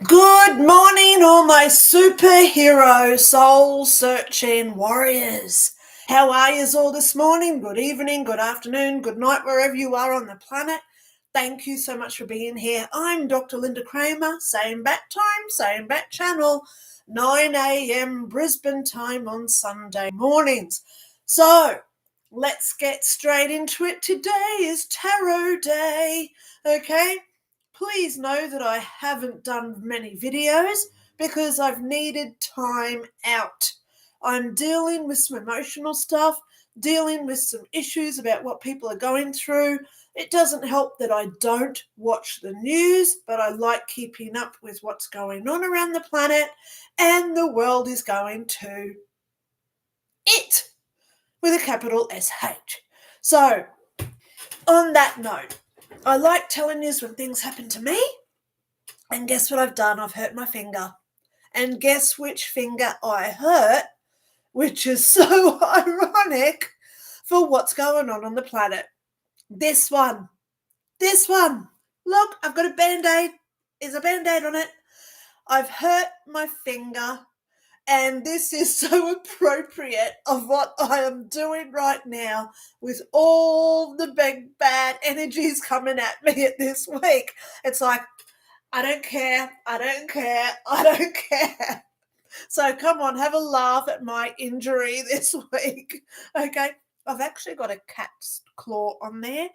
Good morning, all my superhero soul-searching warriors. How are yous all this morning? Good evening, good afternoon, good night, wherever you are on the planet. Thank you so much for being here. I'm Dr. Lynda Cramer, same bat time, same bat channel, 9 a.m. Brisbane time on Sunday mornings. So, let's get straight into it. Today is Tarot Day, okay? Please know that I haven't done many videos because I've needed time out. I'm dealing with some emotional stuff, dealing with some issues about what people are going through. It doesn't help that I don't watch the news, but I like keeping up with what's going on around the planet, and the world is going to it with a capital SH. So, on that note, I like telling you when things happen to me. And guess what I've done? I've hurt my finger. And guess which finger I hurt, which is so ironic for what's going on the planet. This one. Look, I've got a Band-Aid. There's a Band-Aid on it. I've hurt my finger. And this is so appropriate of what I am doing right now with all the big bad energies coming at me at this week. It's like, I don't care. So come on, have a laugh at my injury this week. Okay, I've actually got a cat's claw on there.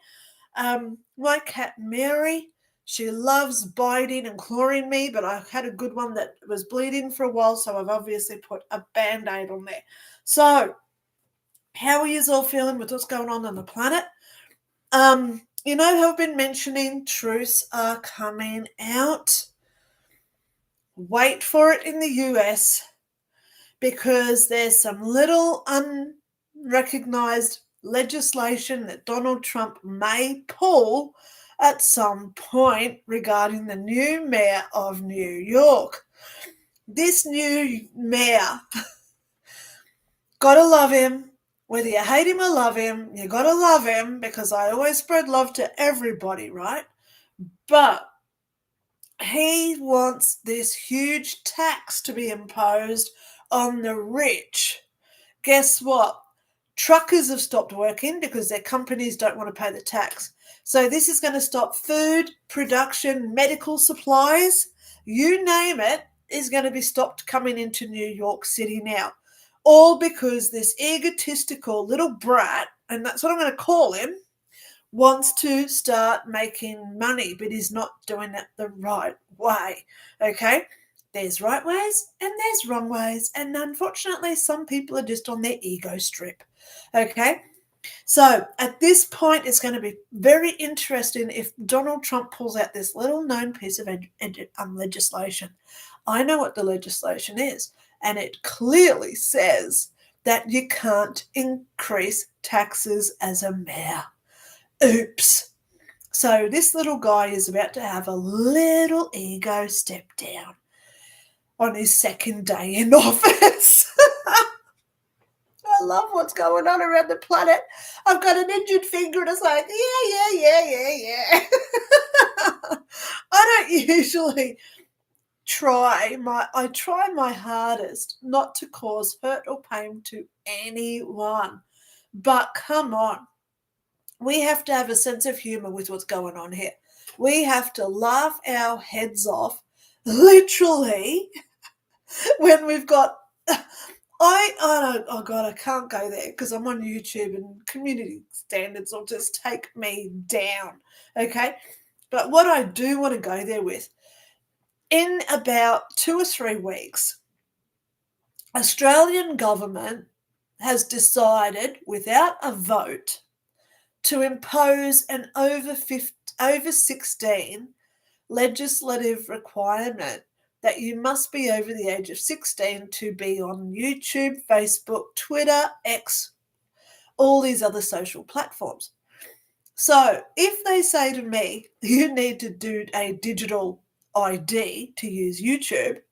My cat Mary, she loves biting and clawing me, but I had a good one that was bleeding for a while, so I've obviously put a Band-Aid on there. So, how are you all feeling with what's going on the planet? You know how I've been mentioning truths are coming out? Wait for it in the US because there's some little unrecognized legislation that Donald Trump may pull at some point regarding the new mayor of New York. This new mayor, gotta love him. Whether you hate him or love him, you gotta love him because I always spread love to everybody, right? But he wants this huge tax to be imposed on the rich. Guess what? Truckers have stopped working because their companies don't want to pay the tax. So this is going to stop food production, medical supplies, you name it, is going to be stopped coming into New York City now. All because this egotistical little brat, and that's what I'm going to call him, wants to start making money, but he's not doing it the right way, okay? There's right ways and there's wrong ways, and unfortunately some people are just on their ego strip, okay? So at this point, it's going to be very interesting if Donald Trump pulls out this little known piece of legislation. I know what the legislation is, and it clearly says that you can't increase taxes as a mayor. Oops. So this little guy is about to have a little ego step down on his second day in office. I love what's going on around the planet. I've got an injured finger and it's like, yeah. I don't usually try my hardest not to cause hurt or pain to anyone. But come on. We have to have a sense of humor with what's going on here. We have to laugh our heads off, literally, when we've got... Oh God, I can't go there because I'm on YouTube and community standards will just take me down, okay? But what I do want to go there with, in about 2 or 3 weeks, Australian government has decided, without a vote, to impose an over 16 legislative requirement that you must be over the age of 16 to be on YouTube, Facebook, Twitter, X, all these other social platforms. So if they say to me, you need to do a digital ID to use YouTube,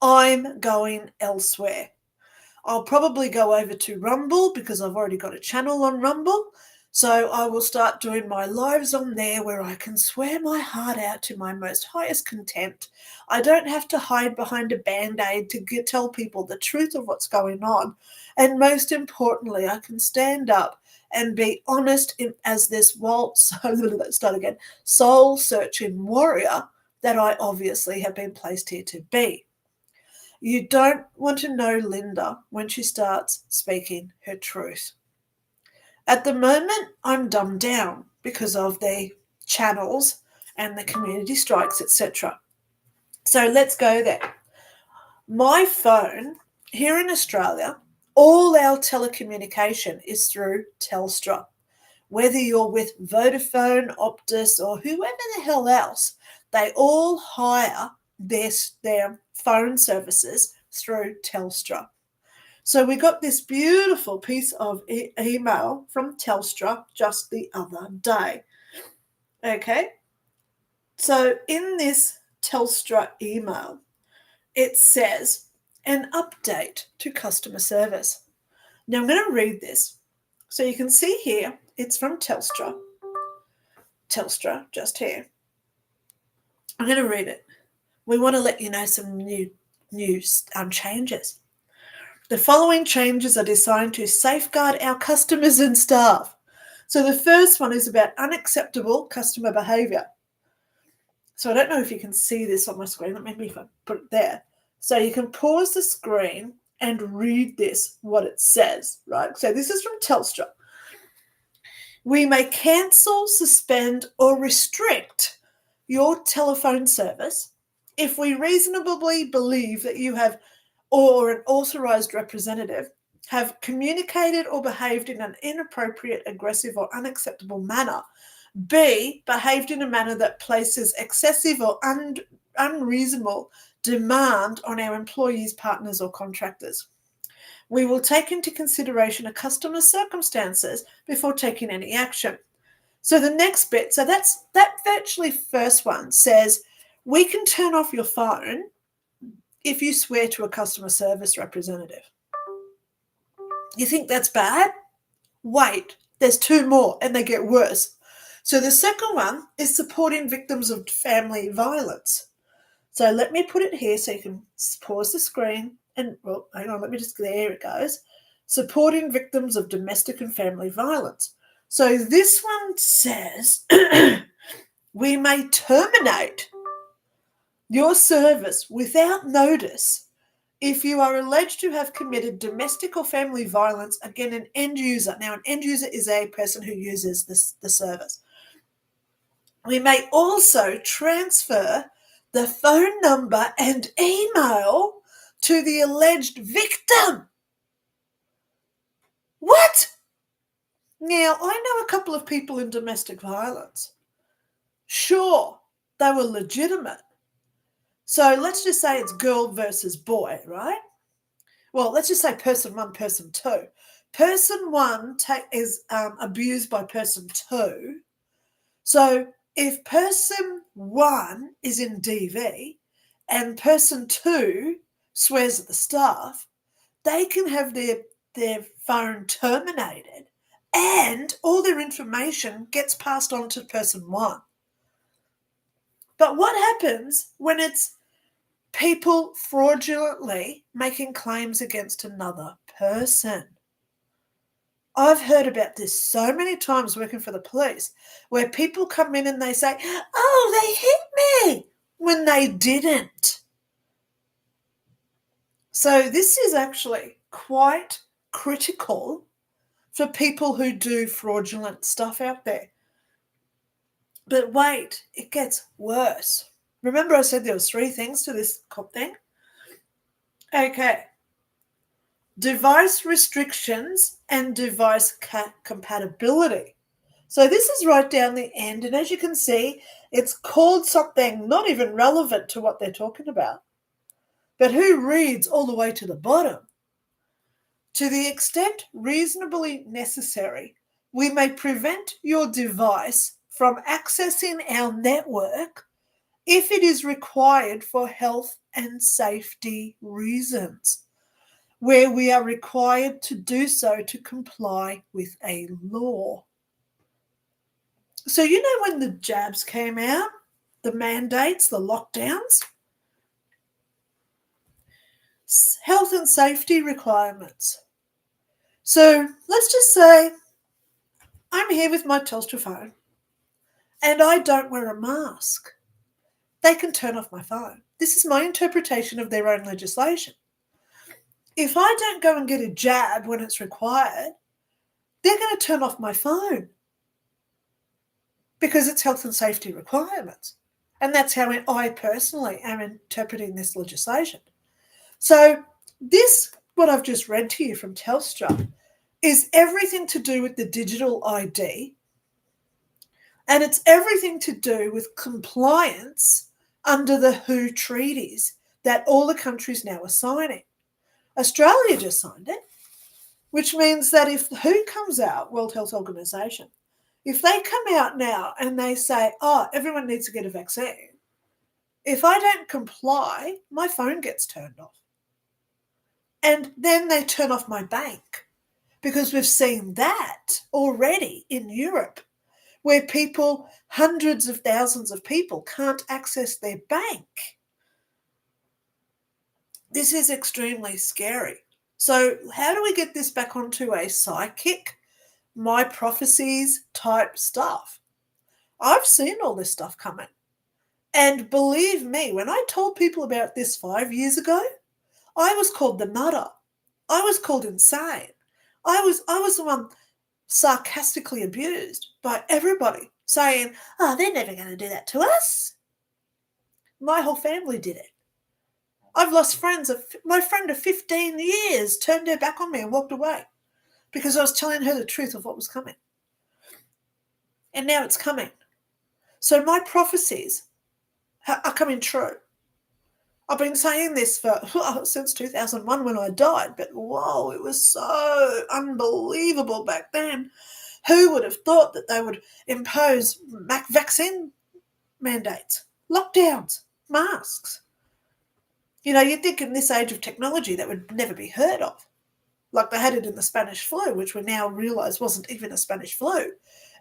I'm going elsewhere. I'll probably go over to Rumble because I've already got a channel on Rumble. So I will start doing my lives on there where I can swear my heart out to my most highest content. I don't have to hide behind a band-aid to tell people the truth of what's going on. And most importantly, I can stand up and be honest as this soul-searching warrior that I obviously have been placed here to be. You don't want to know Lynda when she starts speaking her truth. At the moment, I'm dumbed down because of the channels and the community strikes, etc. So let's go there. My phone here in Australia, all our telecommunication is through Telstra. Whether you're with Vodafone, Optus, or whoever the hell else, they all hire their phone services through Telstra. So we got this beautiful piece of email from Telstra just the other day. Okay. So in this Telstra email, it says an update to customer service. Now I'm going to read this. So you can see here, it's from Telstra. Telstra, just here. I'm going to read it. We want to let you know some new changes. The following changes are designed to safeguard our customers and staff. So the first one is about unacceptable customer behaviour. So I don't know if you can see this on my screen. Let me put it there. So you can pause the screen and read this, what it says, right? So this is from Telstra. We may cancel, suspend, or restrict your telephone service if we reasonably believe that you have or an authorised representative have communicated or behaved in an inappropriate, aggressive, or unacceptable manner. B, behaved in a manner that places excessive or unreasonable demand on our employees, partners, or contractors. We will take into consideration a customer's circumstances before taking any action. So the next bit, so that virtually first one says, we can turn off your phone if you swear to a customer service representative. You think that's bad? Wait, there's two more and they get worse. So the second one is supporting victims of family violence. So let me put it here so you can pause the screen and, well, hang on, there it goes. Supporting victims of domestic and family violence. So this one says we may terminate your service without notice if you are alleged to have committed domestic or family violence against an end user. Now, an end user is a person who uses the service. We may also transfer the phone number and email to the alleged victim. What? Now, I know a couple of people in domestic violence. Sure, they were legitimate. So let's just say it's girl versus boy, right? Well, let's just say person one, person two. Person one is abused by person two. So if person one is in DV and person two swears at the staff, they can have their phone terminated and all their information gets passed on to person one. But what happens when it's people fraudulently making claims against another person? I've heard about this so many times working for the police where people come in and they say, oh, they hit me, when they didn't. So this is actually quite critical for people who do fraudulent stuff out there. But wait, it gets worse. Remember I said there was 3 things to this thing? Okay. Device restrictions and device compatibility. So this is right down the end, and as you can see, it's called something not even relevant to what they're talking about. But who reads all the way to the bottom? To the extent reasonably necessary, we may prevent your device from accessing our network if it is required for health and safety reasons, where we are required to do so to comply with a law. So you know when the jabs came out, the mandates, the lockdowns, health and safety requirements. So let's just say I'm here with my Telstra phone and I don't wear a mask. They can turn off my phone. This is my interpretation of their own legislation. If I don't go and get a jab when it's required, they're going to turn off my phone because it's health and safety requirements. And that's how I personally am interpreting this legislation. So this, what I've just read to you from Telstra, is everything to do with the digital ID, and it's everything to do with compliance under the WHO treaties that all the countries now are signing. Australia just signed it, which means that if WHO comes out, World Health Organization, if they come out now and they say, oh, everyone needs to get a vaccine, if I don't comply, my phone gets turned off. And then they turn off my bank, because we've seen that already in Europe, where people, hundreds of thousands of people, can't access their bank. This is extremely scary. So how do we get this back onto a psychic, my prophecies type stuff? I've seen all this stuff coming. And believe me, when I told people about this 5 years ago, I was called the nutter. I was called insane. I was the one sarcastically abused by everybody, saying, oh, they're never going to do that to us. My whole family did it. I've lost friends. My friend of 15 years turned her back on me and walked away because I was telling her the truth of what was coming. And now it's coming. So my prophecies are coming true. I've been saying this since 2001 when I died, but whoa, it was so unbelievable back then. Who would have thought that they would impose vaccine mandates, lockdowns, masks? You know, you'd think in this age of technology that would never be heard of. Like they had it in the Spanish flu, which we now realise wasn't even a Spanish flu.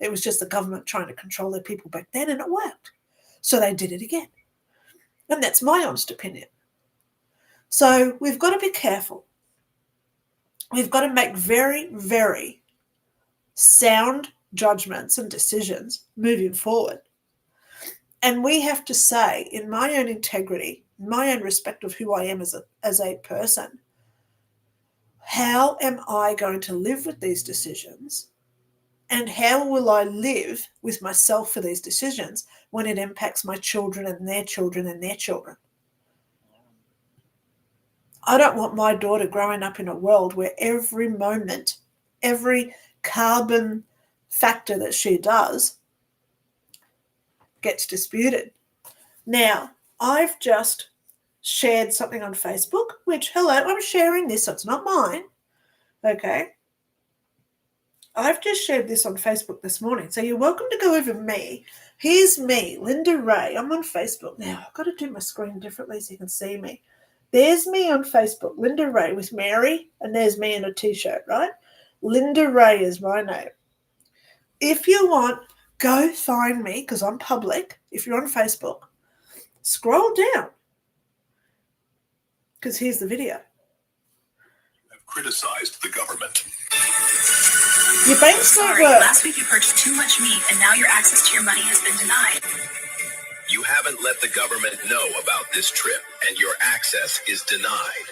It was just the government trying to control their people back then, and it worked. So they did it again. And that's my honest opinion. So we've got to be careful. We've got to make very, very sound judgments and decisions moving forward. And we have to say, in my own integrity, my own respect of who I am as a person, how am I going to live with these decisions? And how will I live with myself for these decisions when it impacts my children and their children and their children? I don't want my daughter growing up in a world where every moment, every carbon factor that she does gets disputed. Now, I've just shared something on Facebook, which, hello, I'm sharing this, so it's not mine. Okay. I've just shared this on Facebook this morning, so you're welcome to go over me. Here's me, Lynda Ray. I'm on Facebook now. I've got to do my screen differently so you can see me. There's me on Facebook, Lynda Ray with Mary, and there's me in a t-shirt, right? Lynda Ray is my name. If you want, go find me, because I'm public. If you're on Facebook, scroll down, because here's the video. Have criticized the government. Your banks don't work. Last week you purchased too much meat, and now your access to your money has been denied. You haven't let the government know about this trip, and your access is denied.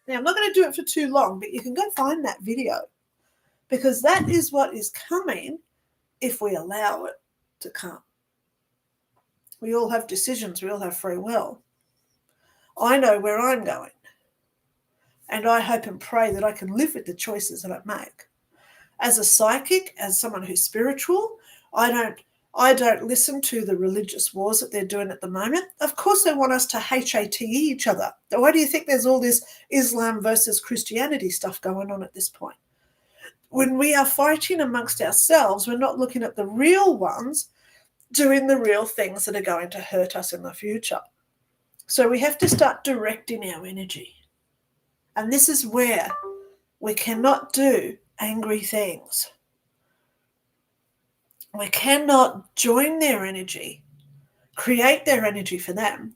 Now, I'm not going to do it for too long, but you can go find that video, because that is what is coming if we allow it to come. We all have decisions. We all have free will. I know where I'm going, and I hope and pray that I can live with the choices that I make. As a psychic, as someone who's spiritual, I don't listen to the religious wars that they're doing at the moment. Of course they want us to hate each other. Why do you think there's all this Islam versus Christianity stuff going on at this point? When we are fighting amongst ourselves, we're not looking at the real ones doing the real things that are going to hurt us in the future. So we have to start directing our energy. And this is where we cannot do angry things. We cannot join their energy, create their energy for them,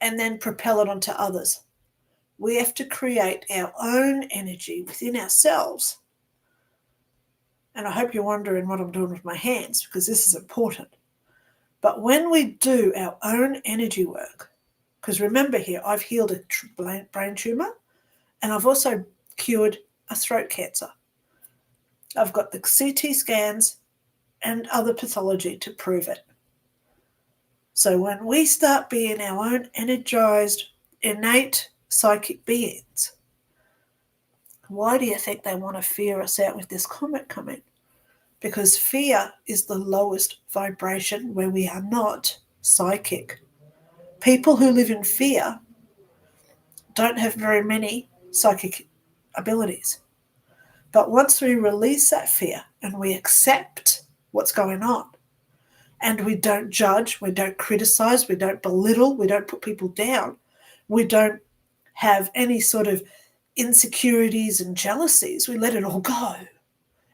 and then propel it onto others. We have to create our own energy within ourselves. And I hope you're wondering what I'm doing with my hands, because this is important. But when we do our own energy work, because remember here, I've healed a brain tumor and I've also cured a throat cancer. I've got the CT scans and other pathology to prove it. So when we start being our own energized, innate psychic beings, why do you think they want to fear us out with this comet coming? Because fear is the lowest vibration where we are not psychic. People who live in fear don't have very many psychic abilities. But once we release that fear and we accept what's going on, and we don't judge, we don't criticize, we don't belittle, we don't put people down, we don't have any sort of insecurities and jealousies, we let it all go.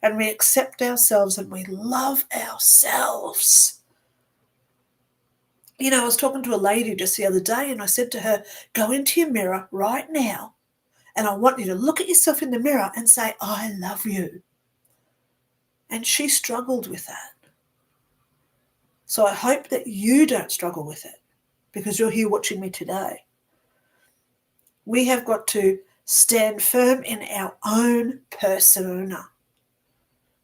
And we accept ourselves and we love ourselves. You know, I was talking to a lady just the other day and I said to her, go into your mirror right now and I want you to look at yourself in the mirror and say, I love you. And she struggled with that. So I hope that you don't struggle with it because you're here watching me today. We have got to stand firm in our own persona.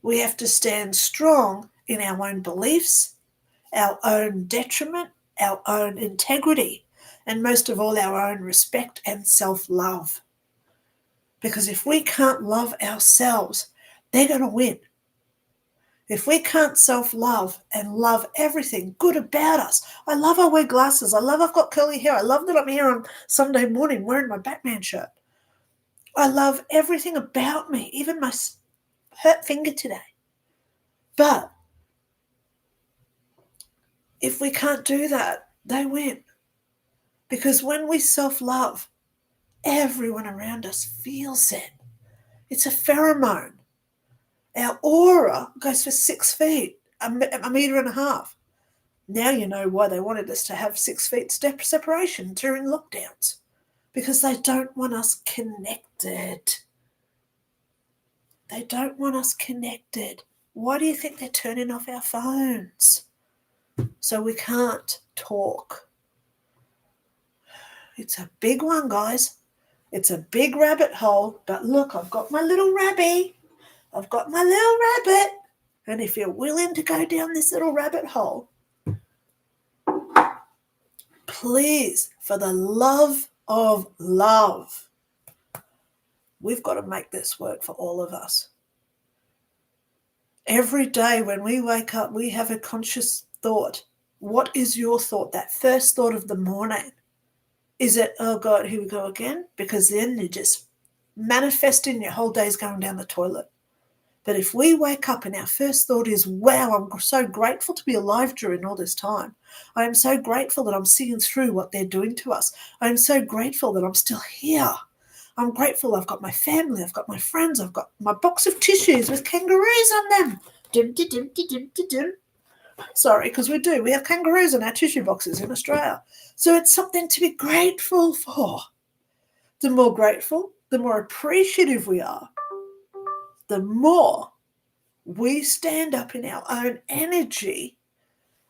We have to stand strong in our own beliefs, our own detriment, our own integrity, and most of all, our own respect and self-love. Because if we can't love ourselves, they're going to win. If we can't self-love and love everything good about us, I love I wear glasses, I love I've got curly hair, I love that I'm here on Sunday morning wearing my Batman shirt. I love everything about me, even my hurt finger today. But if we can't do that, they win. Because when we self-love, everyone around us feels it. It's a pheromone. Our aura goes for 6 feet, a metre and a half. Now you know why they wanted us to have 6 feet separation during lockdowns. Because they don't want us connected. They don't want us connected. Why do you think they're turning off our phones? So we can't talk. It's a big one, guys. It's a big rabbit hole. But look, I've got my little rabbit. I've got my little rabbit. And if you're willing to go down this little rabbit hole, please, for the love of love, we've got to make this work for all of us. Every day when we wake up, we have a conscious thought. What is your thought? That first thought of the morning. Is it, oh God, here we go again? Because then you're just manifesting, your whole day's going down the toilet. But if we wake up and our first thought is, wow, I'm so grateful to be alive during all this time. I am so grateful that I'm seeing through what they're doing to us. I am so grateful that I'm still here. I'm grateful I've got my family, I've got my friends, I've got my box of tissues with kangaroos on them. Dum, dum, dum, dum, dum, dum. Sorry, because we do. We have kangaroos in our tissue boxes in Australia. So it's something to be grateful for. The more grateful, the more appreciative we are, the more we stand up in our own energy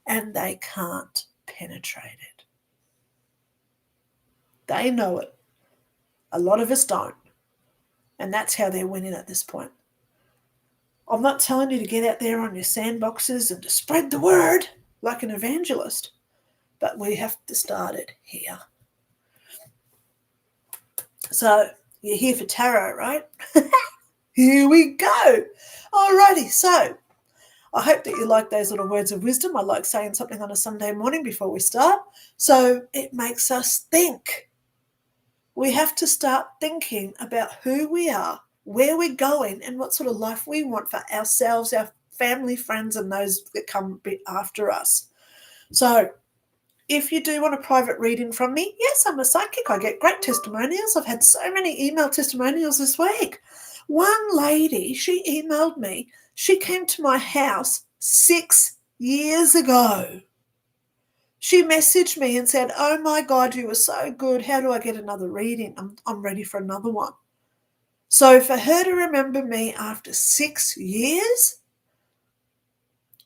and they can't penetrate it. They know it. A lot of us don't. And that's how they're winning at this point. I'm not telling you to get out there on your sandboxes and to spread the word like an evangelist, but we have to start it here. So you're here for tarot, right? Here we go. Alrighty, so I hope that you like those little words of wisdom. I like saying something on a Sunday morning before we start. So it makes us think. We have to start thinking about who we are, where we're going, and what sort of life we want for ourselves, our family, friends, and those that come a bit after us. So if you do want a private reading from me, yes, I'm a psychic. I get great testimonials. I've had so many email testimonials this week. One lady, she emailed me. She came to my house 6 years ago. She messaged me and said, "Oh my God, you were so good. How do I get another reading? I'm ready for another one." So for her to remember me after 6 years,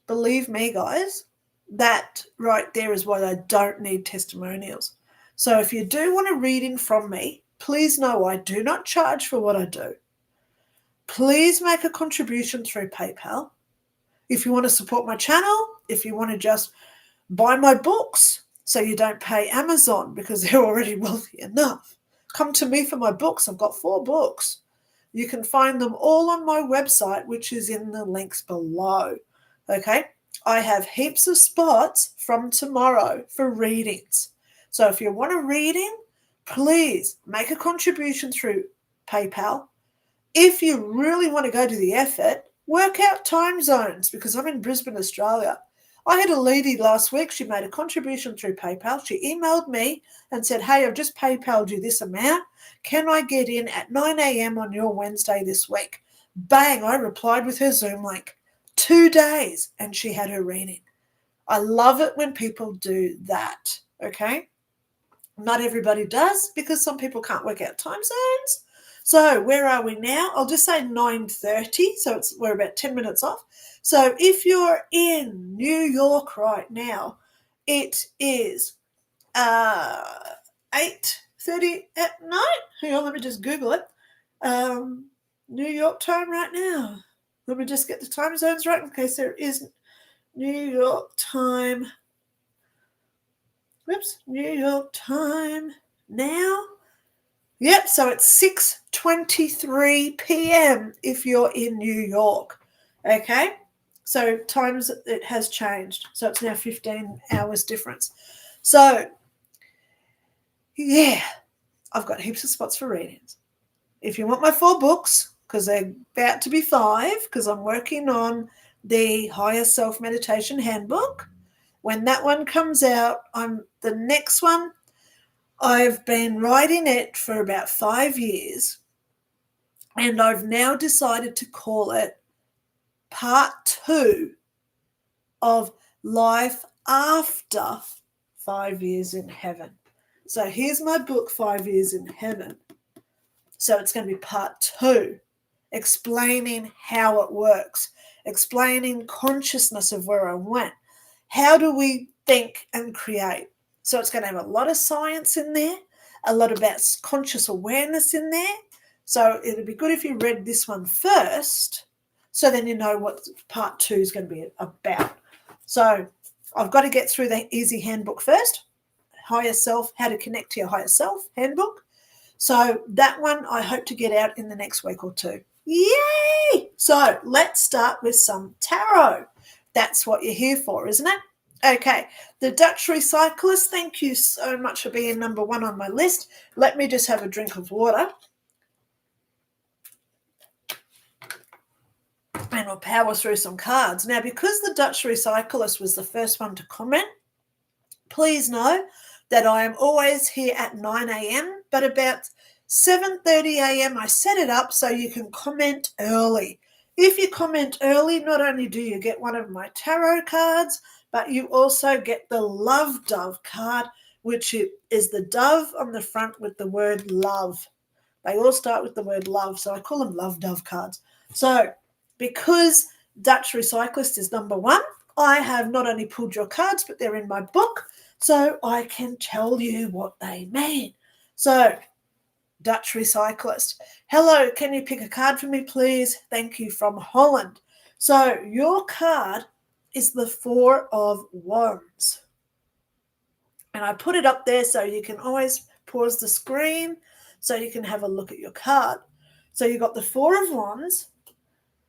believe me, guys, that right there is why I don't need testimonials. So if you do want a reading from me, please know I do not charge for what I do. Please make a contribution through PayPal. If you want to support my channel, if you want to just buy my books so you don't pay Amazon because they're already wealthy enough, come to me for my books. I've got 4 books. You can find them all on my website, which is in the links below. Okay? I have heaps of spots from tomorrow for readings. So if you want a reading, please make a contribution through PayPal. If you really want to go to the effort, work out time zones because I'm in Brisbane, Australia. I had a lady last week. She made a contribution through PayPal. She emailed me and said, "Hey, I've just PayPal'd you this amount. Can I get in at 9 a.m. on your Wednesday this week?" Bang, I replied with her Zoom link. 2 days, and she had her reading. I love it when people do that, okay? Not everybody does because some people can't work out time zones. So where are we now? I'll just say 9:30, so we're about 10 minutes off. So if you're in New York right now, it is 8:30 at night. Hang on, let me just Google it. New York time right now. Let me just get the time zones right in case there is New York time. Whoops, New York time now. Yep, so it's 6:23 p.m. if you're in New York. Okay, so times it has changed. So it's now 15 hours difference. So, yeah, I've got heaps of spots for readings. If you want my 4 books, because they're about to be 5, because I'm working on the Higher Self Meditation Handbook. When that one comes out, the next one, I've been writing it for about 5 years, and I've now decided to call it Part 2 of Life After 5 Years in Heaven. So here's my book, 5 Years in Heaven. So it's going to be Part 2, explaining how it works, explaining consciousness of where I went. How do we think and create? So it's going to have a lot of science in there, a lot about conscious awareness in there. So it'd be good if you read this one first, so then you know what Part 2 is going to be about. So I've got to get through the easy handbook first, Higher Self, How to Connect to Your Higher Self handbook. So that one I hope to get out in the next week or 2. Yay! So let's start with some tarot. That's what you're here for, isn't it? Okay, the Dutch Recyclist, thank you so much for being number 1 on my list. Let me just have a drink of water. And we'll power through some cards. Now, because the Dutch Recyclist was the first one to comment, please know that I am always here at 9 a.m., but about 7:30 a.m. I set it up so you can comment early. If you comment early, not only do you get one of my tarot cards, but you also get the Love Dove card, which is the dove on the front with the word love. They all start with the word love, so I call them Love Dove cards. So because Dutch Recyclist is number 1, I have not only pulled your cards, but they're in my book, so I can tell you what they mean. So, Dutch Recyclist. Hello, can you pick a card for me, please? Thank you, from Holland. So, your card is the 4 of Wands. And I put it up there so you can always pause the screen so you can have a look at your card. So, you've got the 4 of Wands.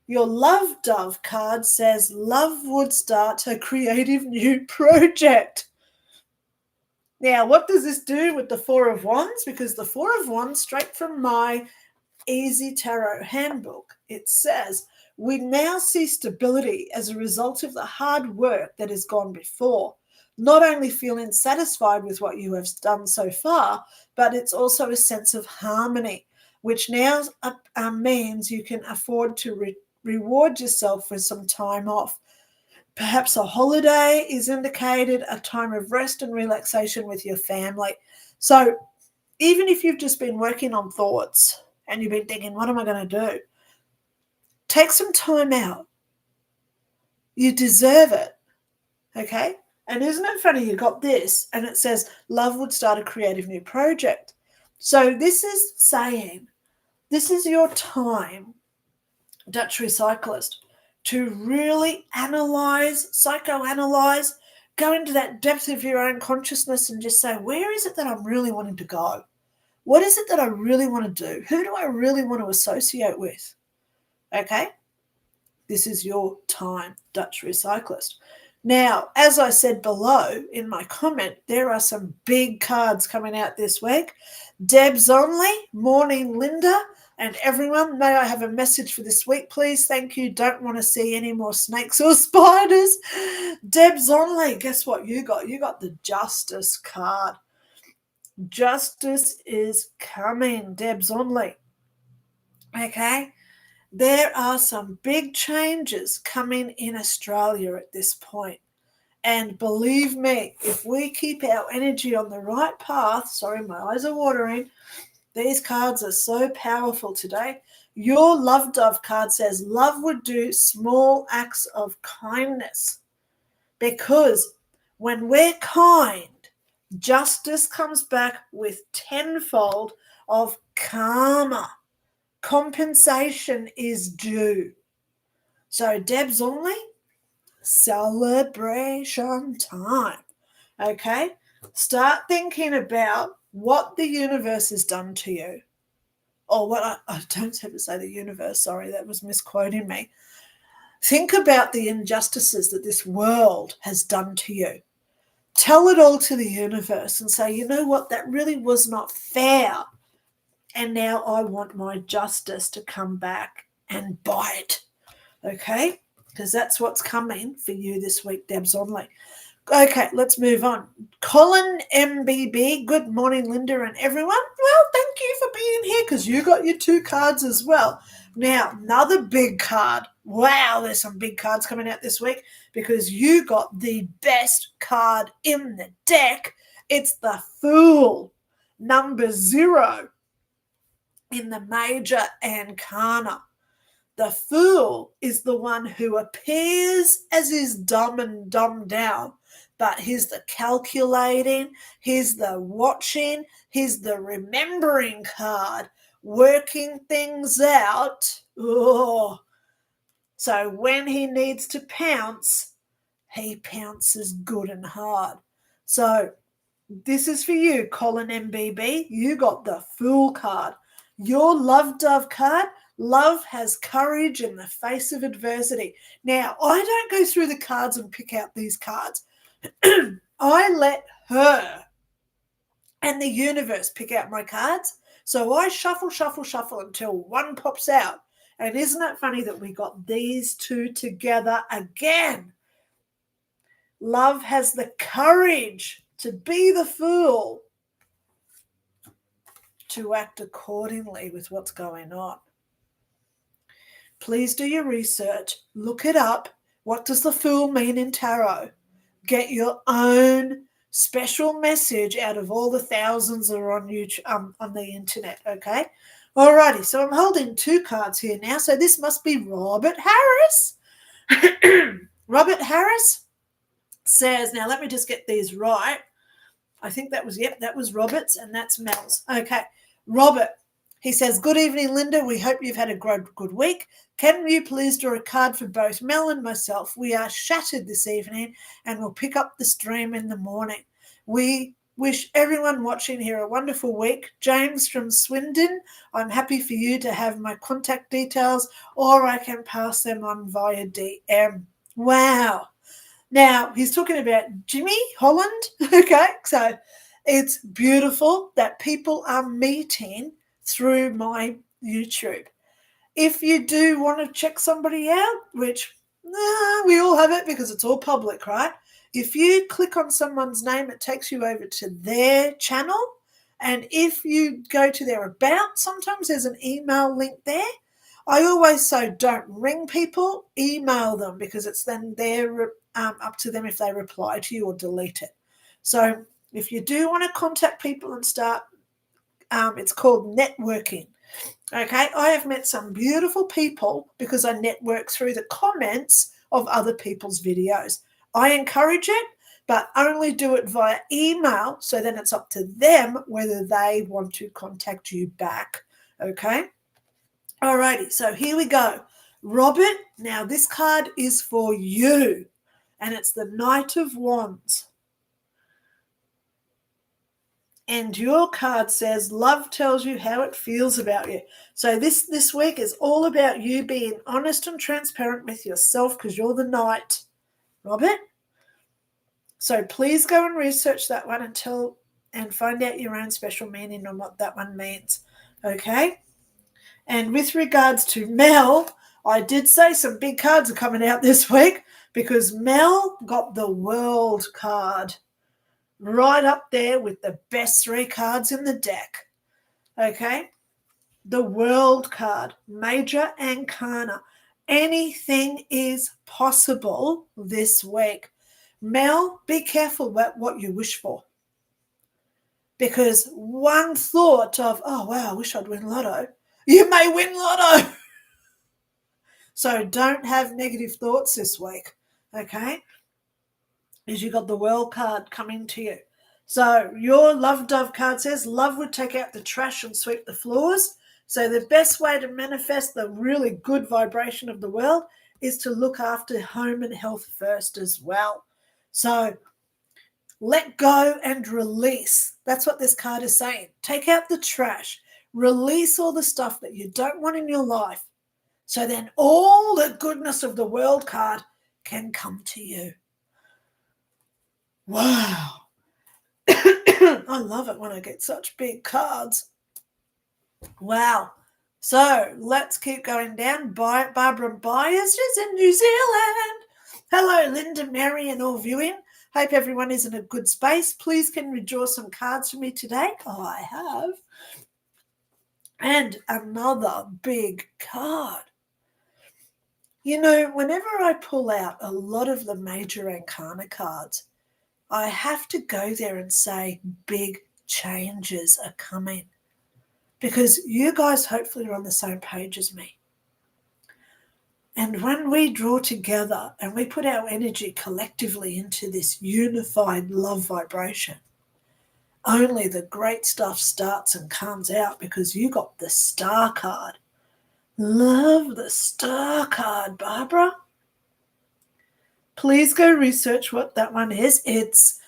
Your Love Dove card says, love would start a creative new project. Now, what does this do with the 4 of Wands? Because the 4 of Wands, straight from my Easy Tarot handbook, it says, we now see stability as a result of the hard work that has gone before. Not only feeling satisfied with what you have done so far, but it's also a sense of harmony, which now means you can afford to reward yourself with some time off. Perhaps a holiday is indicated, a time of rest and relaxation with your family. So even if you've just been working on thoughts and you've been thinking, what am I going to do? Take some time out. You deserve it. Okay? And isn't it funny? You got this, and it says, love would start a creative new project. So this is saying, this is your time, Dutch recyclist, to really analyze, psychoanalyze, go into that depth of your own consciousness and just say, where is it that I'm really wanting to go? What is it that I really want to do? Who do I really want to associate with? Okay? This is your time, Dutch recyclist. Now, as I said below in my comment, there are some big cards coming out this week. Deb's only, morning Linda, and everyone, may I have a message for this week, please? Thank you. Don't want to see any more snakes or spiders. Deb's only, guess what you got? You got the Justice card. Justice is coming, Deb's only. Okay? There are some big changes coming in Australia at this point. And believe me, if we keep our energy on the right path, sorry, my eyes are watering, these cards are so powerful today. Your Love Dove card says love would do small acts of kindness. Because when we're kind, justice comes back with tenfold of karma. Compensation is due. So Deb's only celebration time. Okay? Start thinking about what the universe has done to you. Or what I don't have to say the universe, sorry, that was misquoting me. Think about the injustices that this world has done to you. Tell it all to the universe and say, you know what, that really was not fair. And now I want my justice to come back and bite. Okay? Because that's what's coming for you this week, Debs Only. Okay, let's move on. Colin MBB, good morning, Linda and everyone. Well, thank you for being here because you got your 2 cards as well. Now, another big card. Wow, there's some big cards coming out this week because you got the best card in the deck. It's the Fool, number 0 in the Major Arcana. The Fool is the one who appears as is dumb and dumbed down, but he's the calculating, he's the watching, he's the remembering card, working things out. Oh. So when he needs to pounce, he pounces good and hard. So this is for you, Colin MBB. You got the Fool card. Your Love Dove card, love has courage in the face of adversity. Now, I don't go through the cards and pick out these cards. I let her and the universe pick out my cards. So I shuffle until one pops out. And isn't it funny that we got these 2 together again? Love has the courage to be the fool, to act accordingly with what's going on. Please do your research. Look it up. What does the Fool mean in tarot? Get your own special message out of all the thousands that are on YouTube, on the internet, okay? Alrighty, so I'm holding 2 cards here now. So this must be Robert Harris. Robert Harris says, now let me just get these right. I think that was Robert's and that's Mel's. Okay, Robert, he says, good evening, Linda. We hope you've had a good week. Can you please draw a card for both Mel and myself? We are shattered this evening and we'll pick up the stream in the morning. We wish everyone watching here a wonderful week. James from Swindon, I'm happy for you to have my contact details or I can pass them on via DM. Wow. Now, he's talking about Jimmy Holland. Okay, so it's beautiful that people are meeting through my YouTube. If you do want to check somebody out, which we all have it because it's all public, right? If you click on someone's name, it takes you over to their channel. And if you go to their about, sometimes there's an email link there. I always say don't ring people, email them because it's then their up to them if they reply to you or delete it. So if you do want to contact people and start, it's called networking. Okay, I have met some beautiful people because I network through the comments of other people's videos. I encourage it, but only do it via email, so then it's up to them whether they want to contact you back. Okay, alrighty, so here we go. Robert, now this card is for you, and it's the Knight of Wands. And your card says, love tells you how it feels about you. So this week is all about you being honest and transparent with yourself because you're the Knight, Robert. So please go and research that one and find out your own special meaning on what that one means, okay? And with regards to Mel, I did say some big cards are coming out this week because Mel got the World card. Right up there with the best 3 cards in the deck. Okay? The World card, Major Arcana. Anything is possible this week. Mel, be careful about what you wish for. Because one thought of, oh, wow, I wish I'd win lotto, you may win lotto. So don't have negative thoughts this week. Okay? Is you got the World card coming to you. So your Love Dove card says love would take out the trash and sweep the floors. So the best way to manifest the really good vibration of the world is to look after home and health first as well. So let go and release. That's what this card is saying. Take out the trash. Release all the stuff that you don't want in your life. So then all the goodness of the World card can come to you. Wow. I love it when I get such big cards. Wow. So let's keep going down. Barbara Byers is in New Zealand. Hello, Linda, Mary, and all viewing. Hope everyone is in a good space. Please can you draw some cards for me today? Oh, I have. And another big card. You know, whenever I pull out a lot of the Major Arcana cards, I have to go there and say big changes are coming because you guys hopefully are on the same page as me. And when we draw together and we put our energy collectively into this unified love vibration, only the great stuff starts and comes out because you got the Star card. Love the Star card, Barbara. Please go research what that one is. It's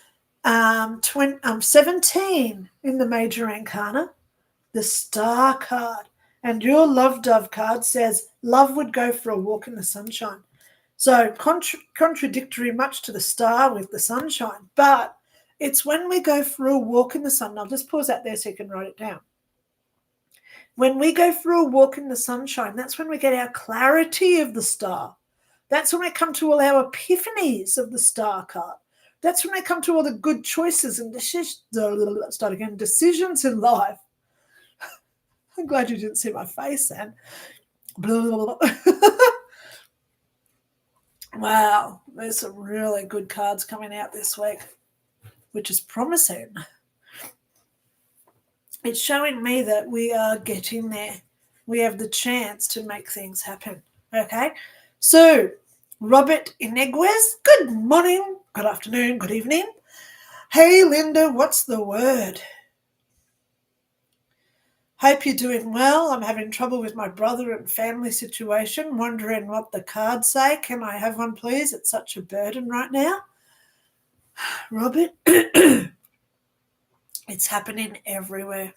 17 in the Major Arcana, the Star card. And your Love Dove card says, love would go for a walk in the sunshine. So contradictory much to the Star with the sunshine. But it's when we go for a walk in the sun. I'll just pause that there so you can write it down. When we go for a walk in the sunshine, that's when we get our clarity of the Star. That's when we come to all our epiphanies of the Star card. That's when I come to all the good choices and decisions in life. I'm glad you didn't see my face then. Wow, there's some really good cards coming out this week, which is promising. It's showing me that we are getting there. We have the chance to make things happen. Okay, so Robert Ineguez, good morning, good afternoon, good evening. Hey, Linda, what's the word? Hope you're doing well. I'm having trouble with my brother and family situation, wondering what the cards say. Can I have one, please? It's such a burden right now. Robert, it's happening everywhere.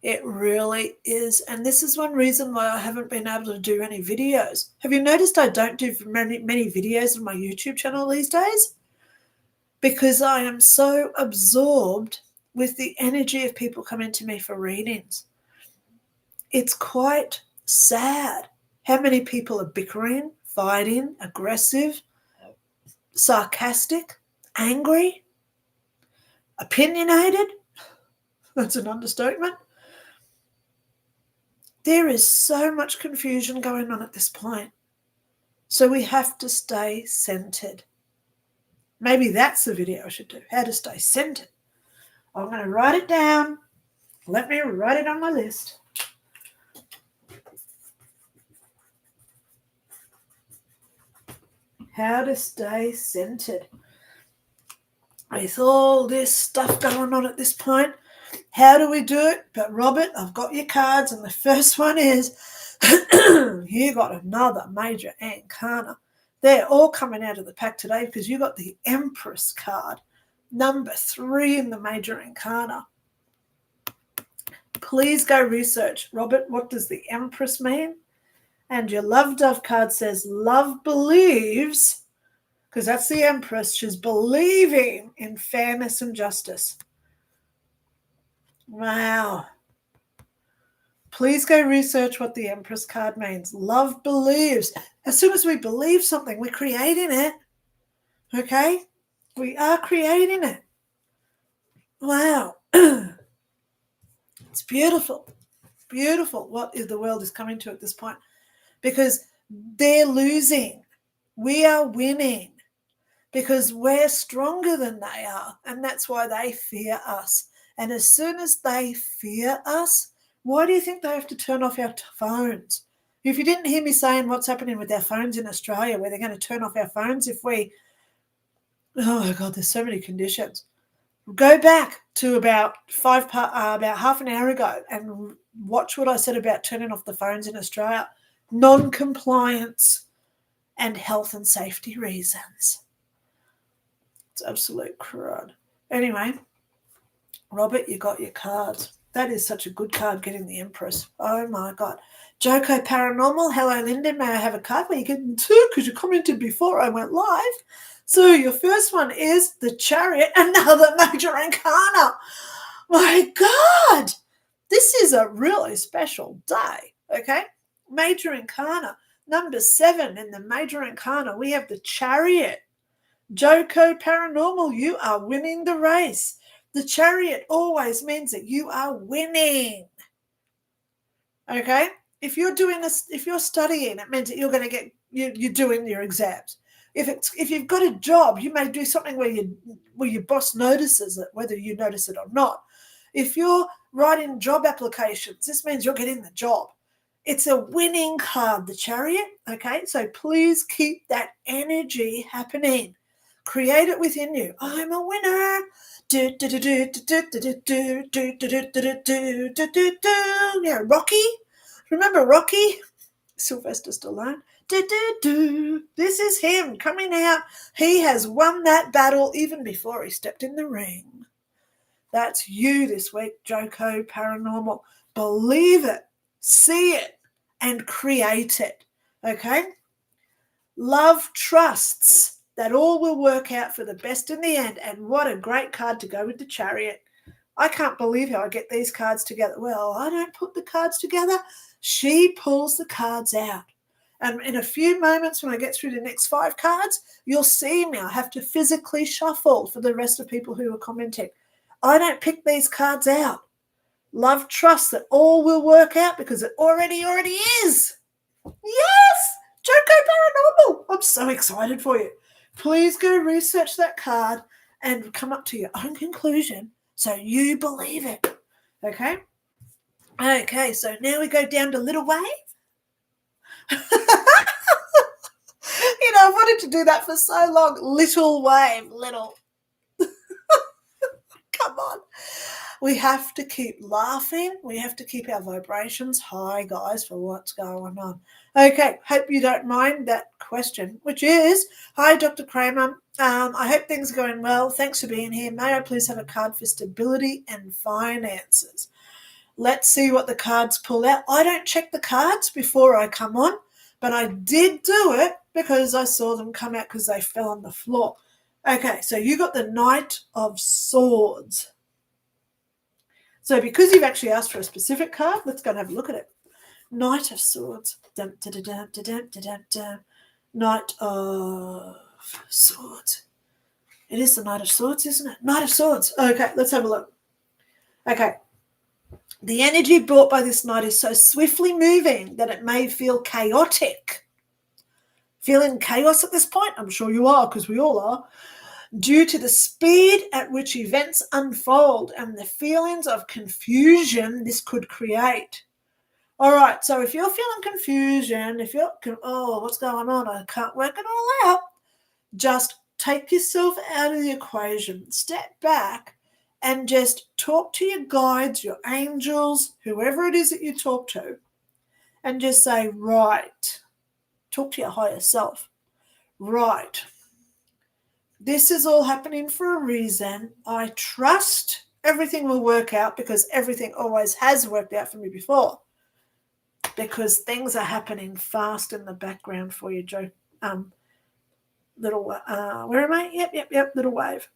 It really is. And this is one reason why I haven't been able to do any videos. Have you noticed I don't do many videos on my YouTube channel these days? Because I am so absorbed with the energy of people coming to me for readings. It's quite sad how many people are bickering, fighting, aggressive, sarcastic, angry, opinionated. That's an understatement. There is so much confusion going on at this point. So we have to stay centered. Maybe that's the video I should do, how to stay centered. I'm going to write it down. Let me write it on my list. How to stay centered. With all this stuff going on at this point, how do we do it? But Robert, I've got your cards, and the first one is you got another major arcana. They're all coming out of the pack today because you got the Empress card, number 3 in the major arcana. Please go research. Robert, what does the Empress mean? And your Love Dove card says love believes, because that's the Empress. She's believing in fairness and justice. Wow. Please go research what the Empress card means. Love believes. As soon as we believe something, we're creating it. Okay? We are creating it. Wow. It's beautiful. Beautiful what the world is coming to at this point. Because they're losing. We are winning. Because we're stronger than they are. And that's why they fear us. And as soon as they fear us, why do you think they have to turn off our phones? If you didn't hear me saying what's happening with our phones in Australia, where they're going to turn off our phones if we, oh my God, there's so many conditions. Go back to about half an hour ago and watch what I said about turning off the phones in Australia. Non-compliance and health and safety reasons. It's absolute crud. Anyway, Robert, you got your cards. That is such a good card, getting the Empress. Oh, my God. Joko Paranormal, hello, Linda. May I have a card? Well, you get two because you commented before I went live. So your first one is the Chariot, another major arcana. My God. This is a really special day, okay? Major arcana. Number 7 in the major arcana, we have the Chariot. Joko Paranormal, you are winning the race. The Chariot always means that you are winning. Okay? If you're studying, it means that you're going to get you're doing your exams. If you've got a job, you may do something where your boss notices it, whether you notice it or not. If you're writing job applications, this means you're getting the job. It's a winning card, the Chariot. Okay? So please keep that energy happening. Create it within you. I'm a winner. Yeah, Rocky. Remember Rocky? Sylvester Stallone. This is him coming out. He has won that battle even before he stepped in the ring. That's you this week, Joko Paranormal. Believe it, see it, and create it. Okay? Love trusts that all will work out for the best in the end. And what a great card to go with the Chariot. I can't believe how I get these cards together. Well, I don't put the cards together. She pulls the cards out. And in a few moments when I get through the next 5 cards, you'll see me. I have to physically shuffle for the rest of people who are commenting. I don't pick these cards out. Love trusts that all will work out because it already is. Yes! Joko Paranormal. I'm so excited for you. Please go research that card and come up to your own conclusion so you believe it. Okay? Okay, so now we go down to Little Wave. I've wanted to do that for so long. Little Wave, little. Come on. We have to keep laughing. We have to keep our vibrations high, guys, for what's going on. Okay, hope you don't mind that question, which is, hi, Dr. Cramer. I hope things are going well. Thanks for being here. May I please have a card for stability and finances? Let's see what the cards pull out. I don't check the cards before I come on, but I did do it because I saw them come out because they fell on the floor. Okay, so you got the Knight of Swords. So because you've actually asked for a specific card, let's go and have a look at it. Knight of Swords. Dun, dun, dun, dun, dun, dun, dun, dun. Knight of Swords. It is the Knight of Swords, isn't it? Knight of Swords. Okay, let's have a look. Okay. The energy brought by this knight is so swiftly moving that it may feel chaotic. Feeling chaos at this point? I'm sure you are, because we all are. Due to the speed at which events unfold and the feelings of confusion this could create. All right, so if you're feeling confusion, if you're, what's going on? I can't work it all out. Just take yourself out of the equation. Step back and just talk to your guides, your angels, whoever it is that you talk to, and just say, right, talk to your higher self. Right. This is all happening for a reason. I trust everything will work out, because everything always has worked out for me before. Because things are happening fast in the background for you, Joe. Where am I? Yep, little wave.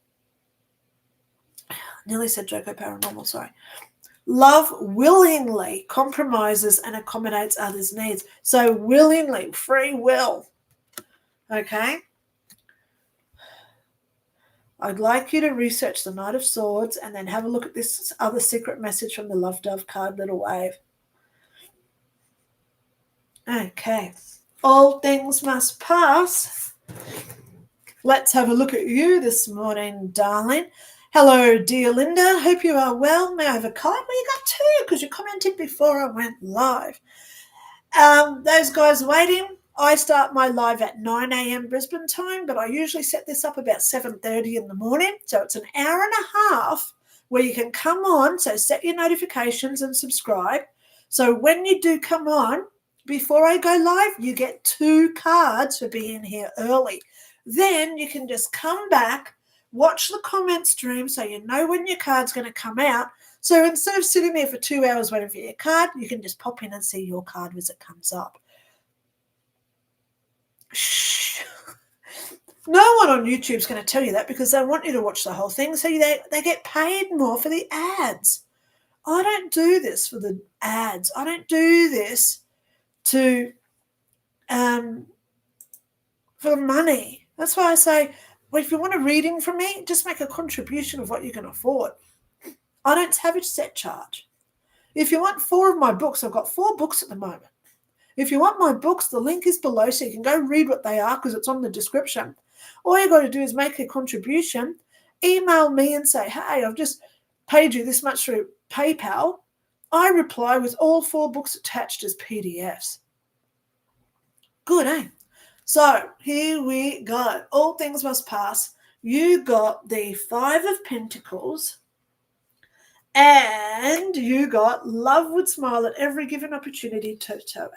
Nearly said Joko Paranormal, sorry. Love willingly compromises and accommodates others' needs. So willingly, free will. Okay? I'd like you to research the Knight of Swords and then have a look at this other secret message from the Love Dove card, little wave. Okay. All things must pass. Let's have a look at you this morning, darling. Hello, dear Linda. Hope you are well. May I have a card? Well, you got two, because you commented before I went live. Those guys waiting, I start my live at 9 a.m. Brisbane time, but I usually set this up about 7:30 in the morning. So it's an hour and a half where you can come on. So set your notifications and subscribe. So when you do come on, before I go live, you get 2 cards for being here early. Then you can just come back, watch the comment stream so you know when your card's going to come out. So instead of sitting there for 2 hours waiting for your card, you can just pop in and see your card as it comes up. Shh. No one on YouTube is going to tell you that, because they want you to watch the whole thing, so they get paid more for the ads. I don't do this for the ads. I don't do this to for money. That's why I say, well, if you want a reading from me, just make a contribution of what you can afford. I don't have a set charge. If you want 4 of my books, I've got 4 books at the moment. If you want my books, the link is below, so you can go read what they are, because it's on the description. All you got to do is make a contribution, email me and say, hey, I've just paid you this much through PayPal. I reply with all 4 books attached as PDFs. Good, eh? So here we go. All things must pass. You got the 5 of Pentacles, and you got love would smile at every given opportunity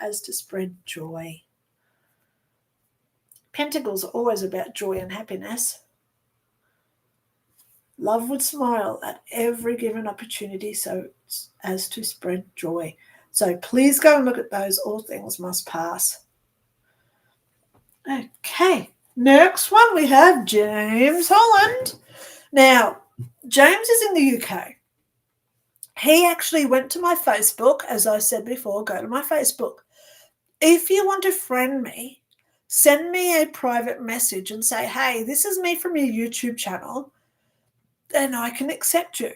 as to spread joy. Pentacles are always about joy and happiness. Love would smile at every given opportunity as to spread joy. So please go and look at those. All things must pass. Okay. Next one we have James Holland. Now, James is in the UK. He actually went to my Facebook, as I said before, go to my Facebook. If you want to friend me, send me a private message and say, hey, this is me from your YouTube channel, and I can accept you,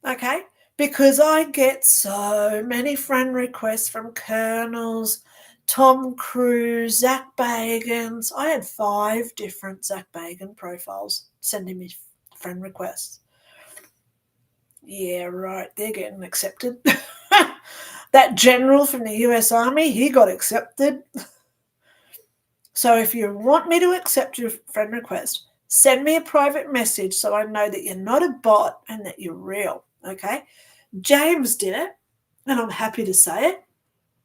okay? Because I get so many friend requests from Colonels, Tom Cruise, Zach Bagans. I had 5 different Zach Bagan profiles sending me friend requests. Yeah, right, they're getting accepted. That general from the US Army, he got accepted. So if you want me to accept your friend request, send me a private message so I know that you're not a bot and that you're real, okay? James did it, and I'm happy to say it.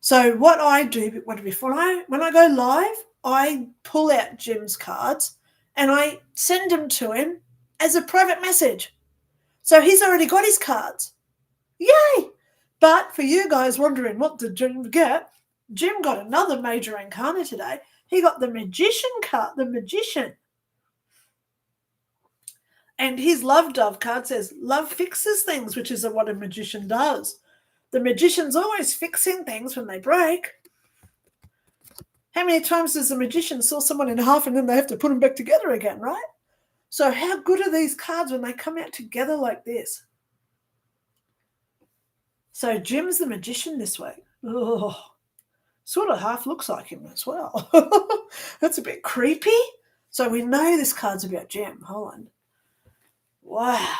So what I do when I go live, I pull out Jim's cards and I send them to him as a private message. So he's already got his cards. Yay! But for you guys wondering, what did Jim get? Jim got another major arcana today. He got the Magician card, the Magician. And his Love Dove card says, love fixes things, which is what a magician does. The magician's always fixing things when they break. How many times does the magician saw someone in half and then they have to put them back together again, right? So how good are these cards when they come out together like this? So Jim's the Magician this week. Oh. Sort of half looks like him as well. That's a bit creepy. So we know this card's about Gem. Hold on. Wow.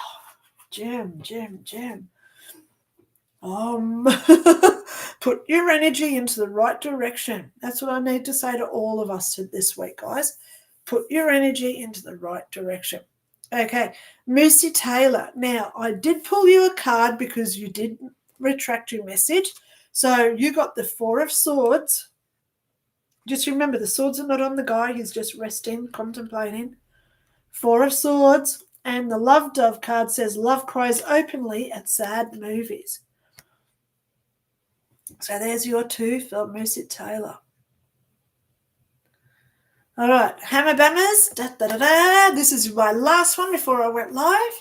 Gem. Put your energy into the right direction. That's what I need to say to all of us this week, guys. Put your energy into the right direction. Okay, Moosey Taylor. Now, I did pull you a card because you did retract your message. So you got the Four of Swords. Just remember, the swords are not on the guy. He's just resting, contemplating. Four of Swords. And the Love Dove card says, love cries openly at sad movies. So there's your two for Moosey Taylor. All right, Hammer Bammers. This is my last one before I went live.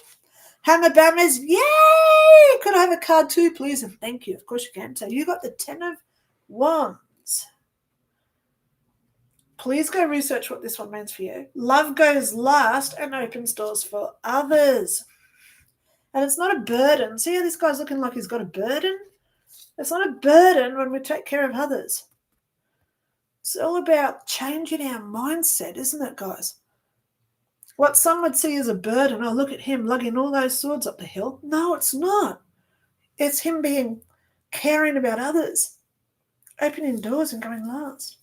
Hammer Bammers, yay! Could I have a card too, please? And thank you. Of course you can. So you got the 10 of Wands. Please go research what this one means for you. Love goes last and opens doors for others. And it's not a burden. See how this guy's looking like he's got a burden? It's not a burden when we take care of others. It's all about changing our mindset, isn't it, guys? What some would see as a burden, oh, look at him lugging all those swords up the hill. No, it's not. It's him caring about others, opening doors and going last.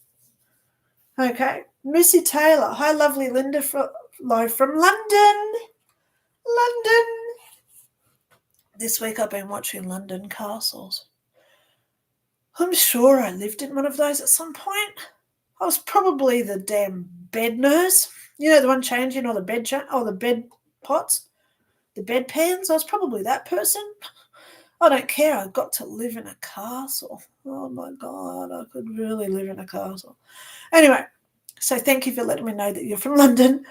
Okay, Missy Taylor. Hi, lovely Linda, live from London. London. This week I've been watching London castles. I'm sure I lived in one of those at some point. I was probably the damn bed nurse. You know, the one changing all the bed pots, the bed pans. I was probably that person. I don't care. I got to live in a castle. Oh, my God. I could really live in a castle. Anyway, so thank you for letting me know that you're from London.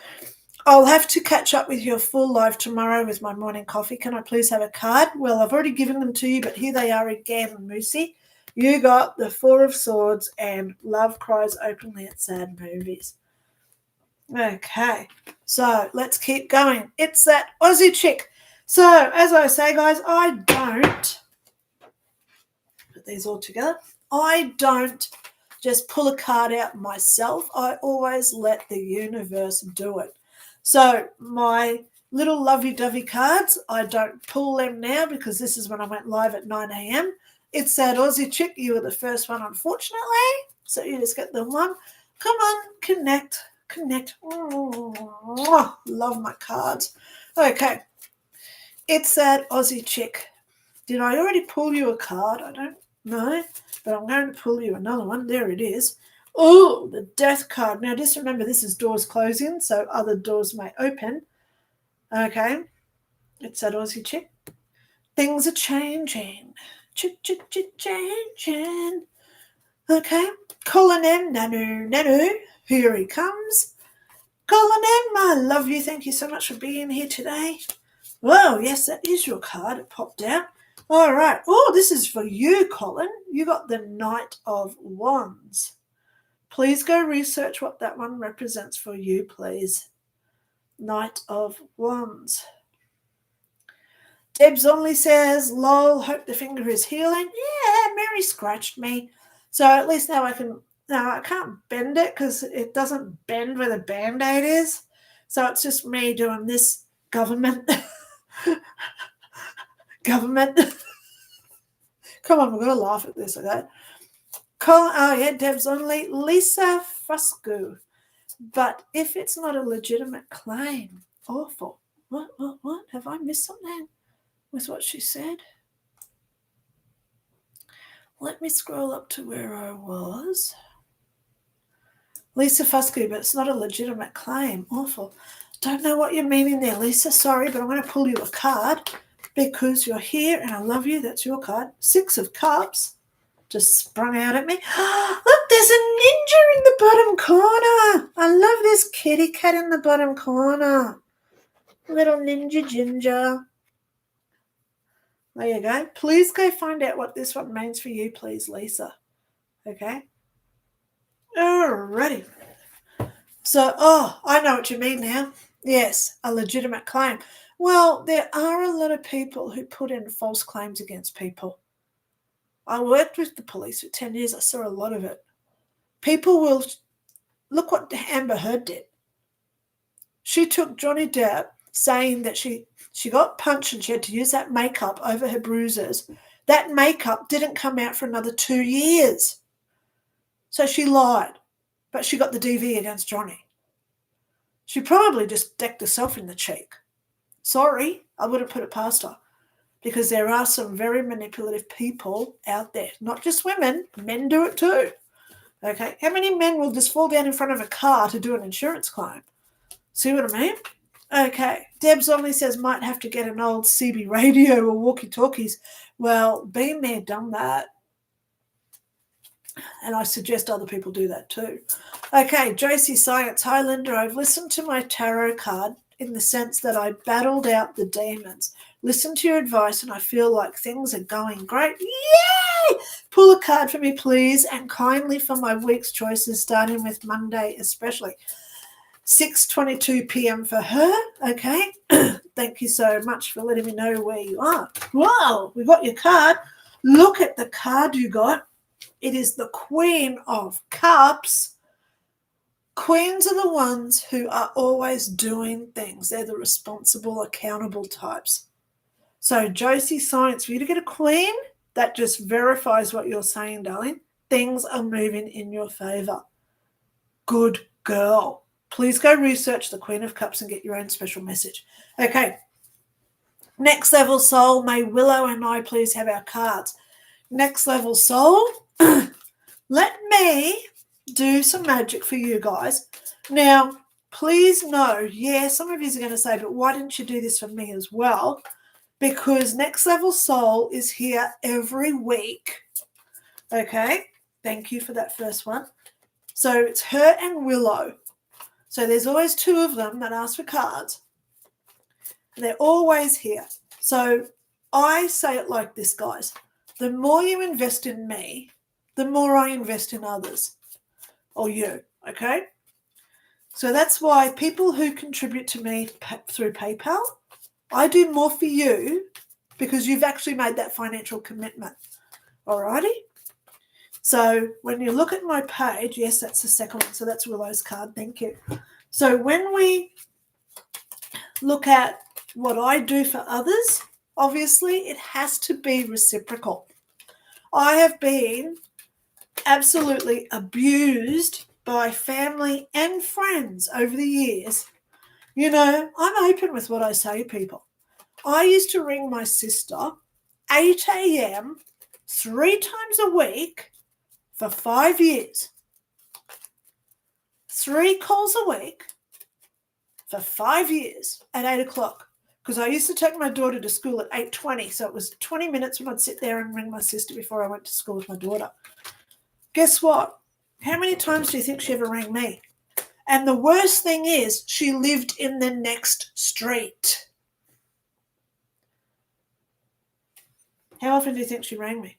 I'll have to catch up with your full live tomorrow with my morning coffee. Can I please have a card? Well, I've already given them to you, but here they are again, Moosey. You got the Four of Swords and love cries openly at sad movies. Okay, so let's keep going. It's that Aussie chick. So, as I say, guys, I don't put these all together. I don't just pull a card out myself. I always let the universe do it. So, my little lovey-dovey cards, I don't pull them now because this is when I went live at 9 a.m. It's that Aussie chick. You were the first one, unfortunately. So you just get the one. Come on, connect. Oh, love my cards. Okay. It's that Aussie chick. Did I already pull you a card? I don't know. But I'm going to pull you another one. There it is. Oh, the Death card. Now, just remember, this is doors closing, so other doors may open. Okay. It's that Aussie chick. Things are changing. Changing. Okay. Colin M. Nanu. Here he comes. Colin M. I love you. Thank you so much for being here today. Well, yes, that is your card. It popped out. All right. Oh, this is for you, Colin. You got the Knight of Wands. Please go research what that one represents for you, please. Knight of Wands. Debs only says, lol, hope the finger is healing. Yeah, Mary scratched me. So at least now I can't bend it because it doesn't bend where the Band-Aid is. So it's just me doing this government. Come on, we're going to laugh at this, okay? Debs only. Lisa Fusco. But if it's not a legitimate claim, awful. What? Have I missed something with what she said? Let me scroll up to where I was. Lisa Fusco, but it's not a legitimate claim. Awful. Don't know what you're meaning there, Lisa. Sorry, but I'm going to pull you a card because you're here and I love you. That's your card. 6 of Cups just sprung out at me. Look, there's a ninja in the bottom corner. I love this kitty cat in the bottom corner. Little ninja ginger. There you go. Please go find out what this one means for you, please, Lisa. Okay? Alrighty. So, I know what you mean now. Yes, a legitimate claim. Well, there are a lot of people who put in false claims against people. I worked with the police for 10 years. I saw a lot of it. People will, look what Amber Heard did. She took Johnny Depp saying that she got punched and she had to use that makeup over her bruises. That makeup didn't come out for another 2 years. So she lied, but she got the DV against Johnny. She probably just decked herself in the cheek. Sorry, I wouldn't put it past her, because there are some very manipulative people out there. Not just women, men do it too. Okay, how many men will just fall down in front of a car to do an insurance claim? See what I mean? Okay, Debs only says might have to get an old CB radio or walkie-talkies. Well, been there, done that. And I suggest other people do that too. Okay, Josie Science. Hi, Linda. I've listened to my tarot card in the sense that I battled out the demons. Listen to your advice and I feel like things are going great. Yay! Pull a card for me, please, and kindly for my week's choices, starting with Monday especially. 6:22 p.m. for her. Okay. Thank you so much for letting me know where you are. Wow, we got your card. Look at the card you got. It is the Queen of Cups. Queens are the ones who are always doing things. They're the responsible, accountable types. So, Josie Science, for you to get a queen, that just verifies what you're saying, darling. Things are moving in your favor. Good girl. Please go research the Queen of Cups and get your own special message. Okay. Next level soul, may Willow and I please have our cards. Next level soul, let me do some magic for you guys. Now, please know, yeah, some of you are going to say, but why didn't you do this for me as well? Because Next Level Soul is here every week. Okay, thank you for that first one. So it's her and Willow. So there's always two of them that ask for cards. They're always here. So I say it like this, guys. The more you invest in me, the more I invest in others or you, okay? So that's why people who contribute to me through PayPal, I do more for you because you've actually made that financial commitment, alrighty? So when you look at my page, yes, that's the second one. So that's Willow's card. Thank you. So when we look at what I do for others, obviously it has to be reciprocal. I have been absolutely abused by family and friends over the years. You know, I'm open with what I say, people. I used to ring my sister 8 a.m. 3 times a week for 5 years. 3 calls a week for 5 years at 8 o'clock. Because I used to take my daughter to school at 8:20, so it was 20 minutes when I'd sit there and ring my sister before I went to school with my daughter. Guess what? How many times do you think she ever rang me? And the worst thing is she lived in the next street. How often do you think she rang me?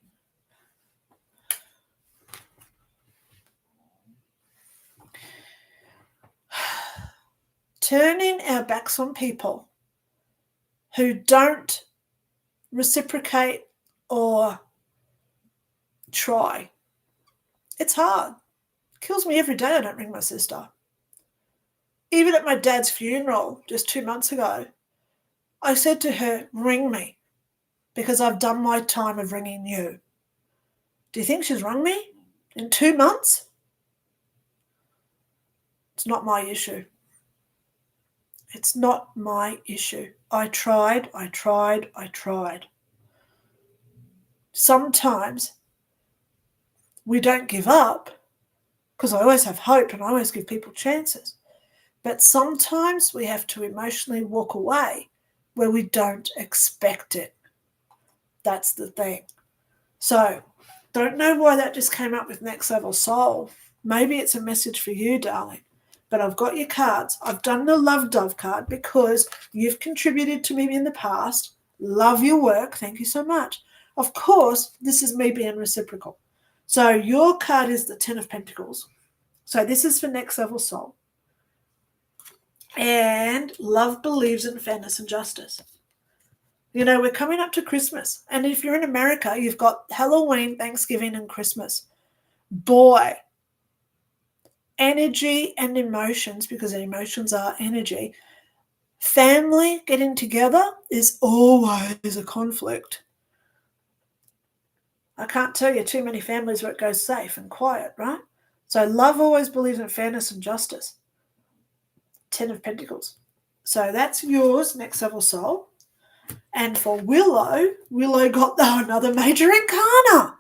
Turning our backs on people who don't reciprocate or try. It's hard. It kills me every day I don't ring my sister. Even at my dad's funeral just 2 months ago, I said to her, ring me, because I've done my time of ringing you. Do you think she's rung me in 2 months? It's not my issue. It's not my issue. I tried. Sometimes we don't give up because I always have hope and I always give people chances. But sometimes we have to emotionally walk away where we don't expect it. That's the thing. So, don't know why that just came up with Next Level Soul. Maybe it's a message for you, darling. But I've got your cards. I've done the Love Dove card because you've contributed to me in the past. Love your work. Thank you so much. Of course, this is me being reciprocal. So your card is the Ten of Pentacles. So this is for Next Level Soul. And love believes in fairness and justice. You know, we're coming up to Christmas. And if you're in America, you've got Halloween, Thanksgiving, and Christmas. Boy, energy and emotions, because emotions are energy. Family getting together is always a conflict. I can't tell you too many families where it goes safe and quiet, right? So love always believes in fairness and justice. 10 of Pentacles. So that's yours, next level soul. And for Willow got another major arcana.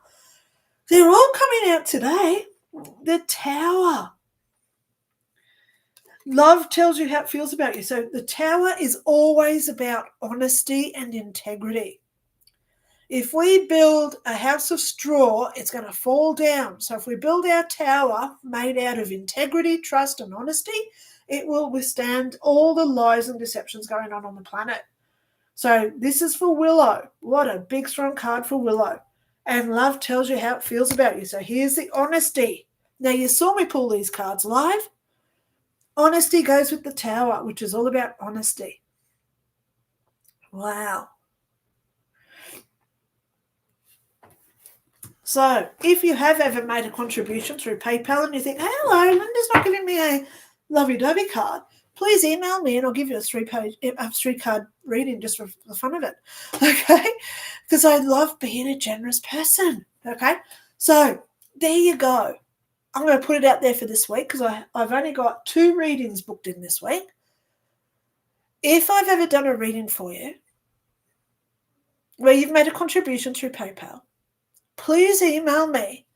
They're all coming out today. The Tower. Love tells you how it feels about you. So the Tower is always about honesty and integrity. If we build a house of straw, it's going to fall down. So if we build our tower made out of integrity, trust, and honesty, it will withstand all the lies and deceptions going on the planet. So this is for Willow. What a big, strong card for Willow. And love tells you how it feels about you. So here's the honesty. Now, you saw me pull these cards live. Honesty goes with the Tower, which is all about honesty. Wow. So if you have ever made a contribution through PayPal and you think, hello, Linda's not giving me a lovey-dovey card, please email me and I'll give you a three-card reading just for the fun of it, okay? Because I love being a generous person, okay? So there you go. I'm going to put it out there for this week because I've only got 2 readings booked in this week. If I've ever done a reading for you where you've made a contribution through PayPal, please email me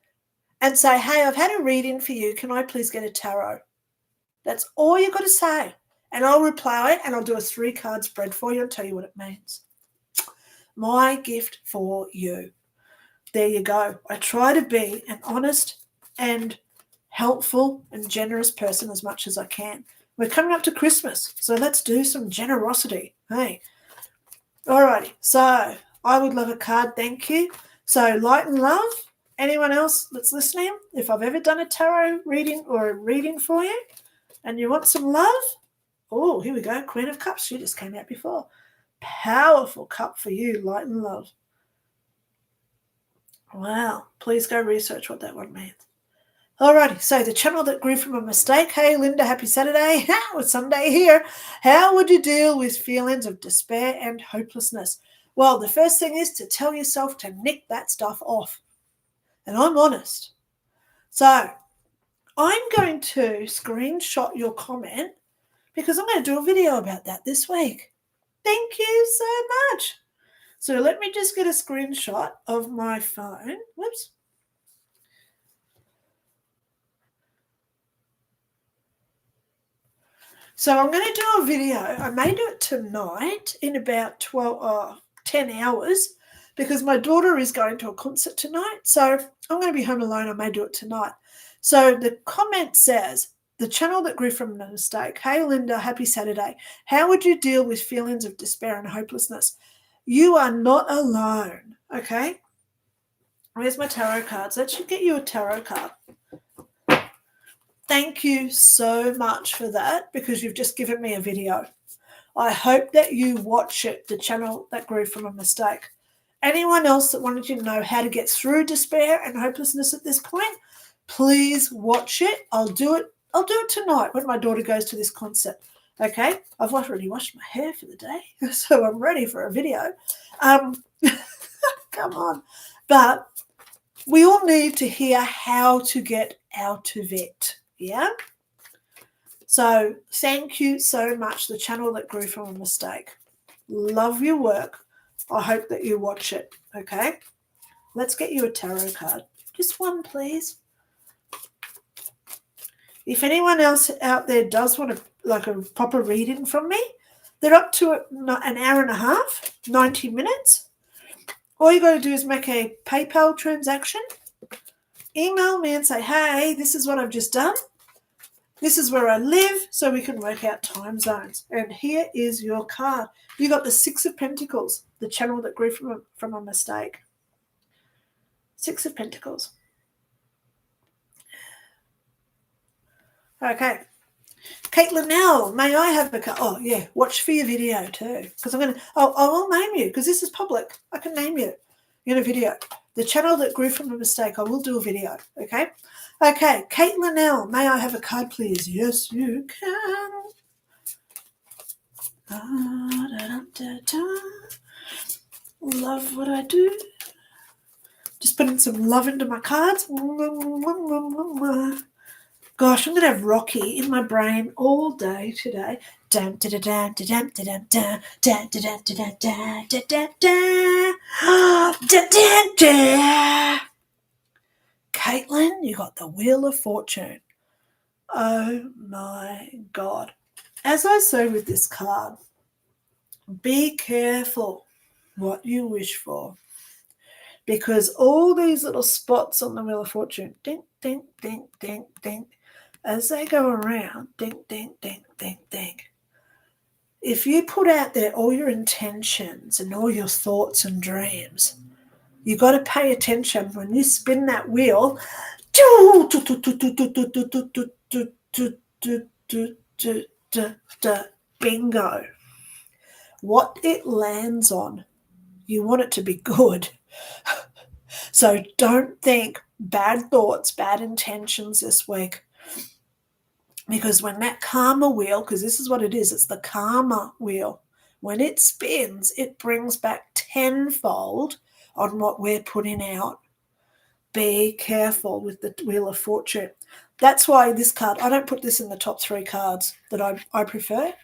and say, hey, I've had a reading for you. Can I please get a tarot? That's all you've got to say. And I'll reply and I'll do a 3-card spread for you and tell you what it means. My gift for you. There you go. I try to be an honest and helpful and generous person as much as I can. We're coming up to Christmas, so let's do some generosity. Hey. Alrighty. So I would love a card. Thank you. So light and love. Anyone else that's listening, if I've ever done a tarot reading or a reading for you and you want some love, oh, here we go. Queen of Cups. She just came out before. Powerful cup for you, light and love. Wow. Please go research what that one means. Alrighty, so the channel that grew from a mistake. Hey, Linda, happy Saturday. It's Sunday here. How would you deal with feelings of despair and hopelessness? Well, the first thing is to tell yourself to nick that stuff off. And I'm honest. So I'm going to screenshot your comment because I'm going to do a video about that this week. Thank you so much. So let me just get a screenshot of my phone. Whoops. So I'm going to do a video. I may do it tonight in about 10 hours because my daughter is going to a concert tonight. So I'm going to be home alone. I may do it tonight. So the comment says, the channel that grew from a mistake. Hey, Linda, happy Saturday. How would you deal with feelings of despair and hopelessness? You are not alone, okay? Where's my tarot cards? That should get you a tarot card. Thank you so much for that because you've just given me a video. I hope that you watch it, the channel that grew from a mistake. Anyone else that wanted to know how to get through despair and hopelessness at this point, please watch it. I'll do it tonight when my daughter goes to this concert. Okay? I've already washed my hair for the day, so I'm ready for a video. Come on. But we all need to hear how to get out of it. Yeah. So thank you so much, the channel that grew from a mistake. Love your work. I hope that you watch it. Okay. Let's get you a tarot card. Just one, please. If anyone else out there does want a proper reading from me, they're up to an hour and a half, 90 minutes. All you got to do is make a PayPal transaction. Email me and say, hey, this is what I've just done. This is where I live, so we can work out time zones. And here is your card. You got the 6 of Pentacles, the channel that grew from a mistake. 6 of Pentacles. Okay. Caitlin L, may I have a card? Oh, yeah, watch for your video too. Because I will name you because this is public. I can name you in a video. The channel that grew from a mistake, I will do a video, okay? Okay, Caitlin L, may I have a card, please? Yes, you can. Love what I do. Just putting some love into my cards. Gosh, I'm going to have Rocky in my brain all day today. Caitlin, you got the Wheel of Fortune. Oh my God. As I say with this card, be careful what you wish for. Because all these little spots on the Wheel of Fortune, ding, ding, ding, ding, ding, as they go around, ding, ding, ding, ding, ding. If you put out there all your intentions and all your thoughts and dreams, you got to pay attention when you spin that wheel. Bingo. What it lands on, you want it to be good. So don't think bad thoughts, bad intentions this week. Because when that karma wheel, because this is what it is, it's the karma wheel. When it spins, it brings back tenfold on what we're putting out. Be careful with the Wheel of Fortune. That's why this card, I don't put this in the top 3 cards that I prefer.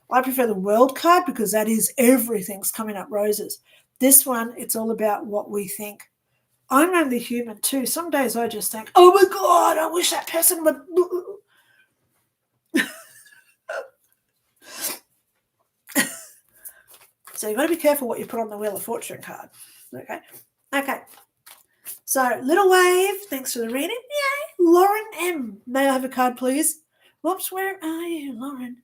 I prefer the World card because that is everything's coming up roses. This one, it's all about what we think. I'm only human too. Some days I just think, oh my God, I wish that person would. So you've got to be careful what you put on the Wheel of Fortune card. Okay. So, Little Wave, thanks for the reading. Yay. Lauren M, may I have a card, please? Whoops, where are you, Lauren?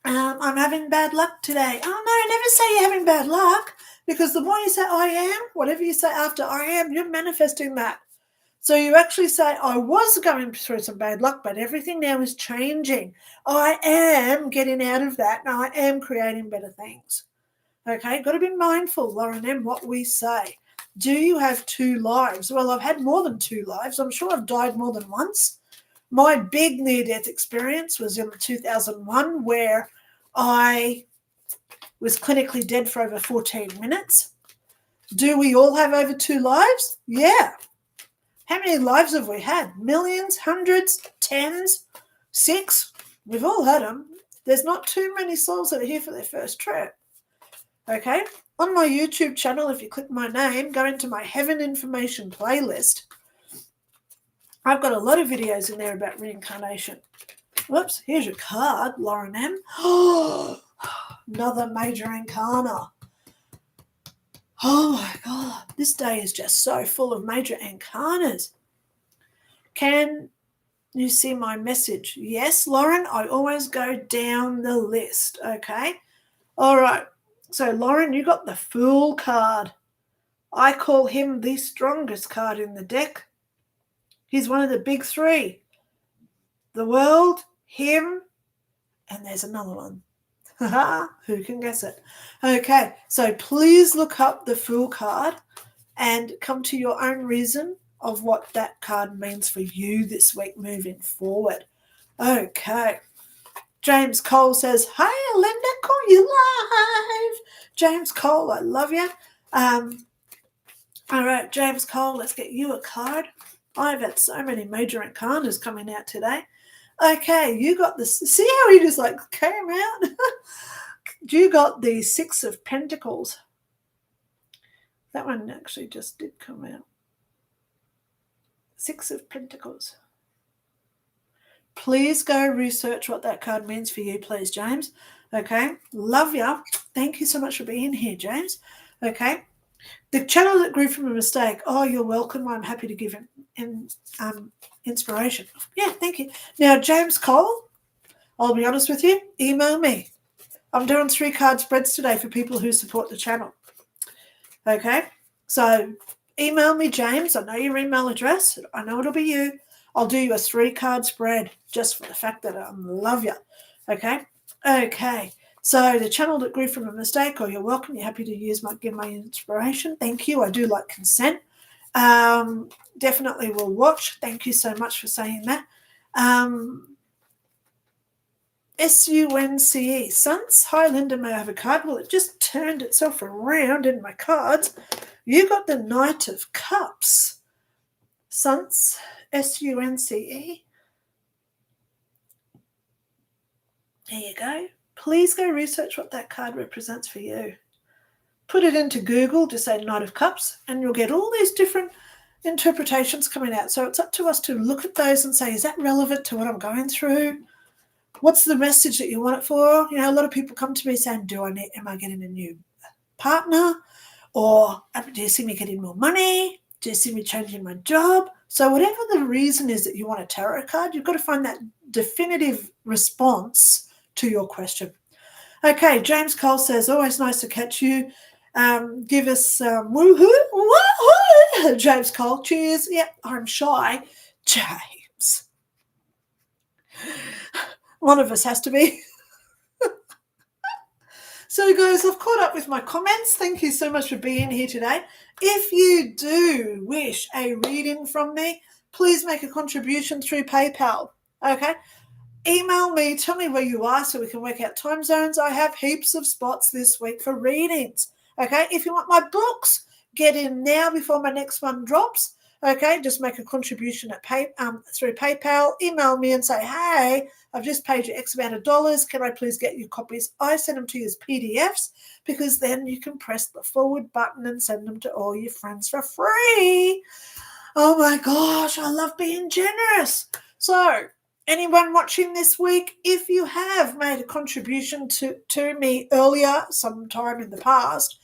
I'm having bad luck today. Oh, no, never say you're having bad luck, because the more you say I am, whatever you say after I am, you're manifesting that. So you actually say, I was going through some bad luck, but everything now is changing. I am getting out of that, and I am creating better things. Okay, got to be mindful, Lauren M., what we say. Do you have 2 lives? Well, I've had more than 2 lives. I'm sure I've died more than once. My big near-death experience was in 2001, where I was clinically dead for over 14 minutes. Do we all have over 2 lives? Yeah. How many lives have we had? Millions, hundreds, tens, 6? We've all had them. There's not too many souls that are here for their first trip. Okay? On my YouTube channel, if you click my name, go into my Heaven Information playlist. I've got a lot of videos in there about reincarnation. Whoops, here's your card, Lauren M. Oh, another major arcana. Oh my God, this day is just so full of major arcanas. Can you see my message? Yes, Lauren, I always go down the list, okay? All right, so Lauren, you got the Fool card. I call him the strongest card in the deck. He's one of the big 3. The world, him, and there's another one. Who can guess it? Okay, so please look up the Fool card and come to your own reason of what that card means for you this week moving forward. Okay. James Cole says, "Hi, Linda, call you live." James Cole, I love you. All right, James Cole, let's get you a card. I've had so many major arcanas coming out today. Okay, you got this. See how he just like came out? You got the 6 of Pentacles. That one actually just did come out. 6 of Pentacles. Please go research what that card means for you, please, James. Okay, love you. Thank you so much for being here, James. Okay, the channel that grew from a mistake. Oh, you're welcome. I'm happy to give inspiration. Yeah, thank you. Now, James Cole, I'll be honest with you, email me. I'm doing 3 card spreads today for people who support the channel. Okay, so email me, James. I know your email address. I know it'll be you. I'll do you a 3-card spread just for the fact that I love you. Okay? Okay. So the channel that grew from a mistake, or you're welcome. You're happy to give my inspiration. Thank you. I do like consent. Definitely will watch. Thank you so much for saying that. SUNCE. Suns. Hi, Lynda. May I have a card? Well, it just turned itself around in my cards. You got the Knight of Cups. Suns. SUNCE. There you go. Please go research what that card represents for you. Put it into Google, just say Knight of Cups, and you'll get all these different interpretations coming out. So it's up to us to look at those and say, is that relevant to what I'm going through? What's the message that you want it for? You know, a lot of people come to me saying, am I getting a new partner? Or do you see me getting more money? Do you see me changing my job? So whatever the reason is that you want a tarot card, you've got to find that definitive response to your question. Okay, James Cole says, always nice to catch you. Give us woohoo. James Cole, cheers. Yep, I'm shy. James. One of us has to be. So, guys, I've caught up with my comments. Thank you so much for being here today. If you do wish a reading from me, please make a contribution through PayPal. Okay? Email me, tell me where you are so we can work out time zones. I have heaps of spots this week for readings. Okay? If you want my books, get in now before my next one drops. Okay? Just make a contribution through PayPal. Email me and say, hey, I've just paid you X amount of dollars. Can I please get you copies? I send them to you as PDFs because then you can press the forward button and send them to all your friends for free. Oh my gosh, I love being generous. So anyone watching this week, if you have made a contribution to me earlier, sometime in the past,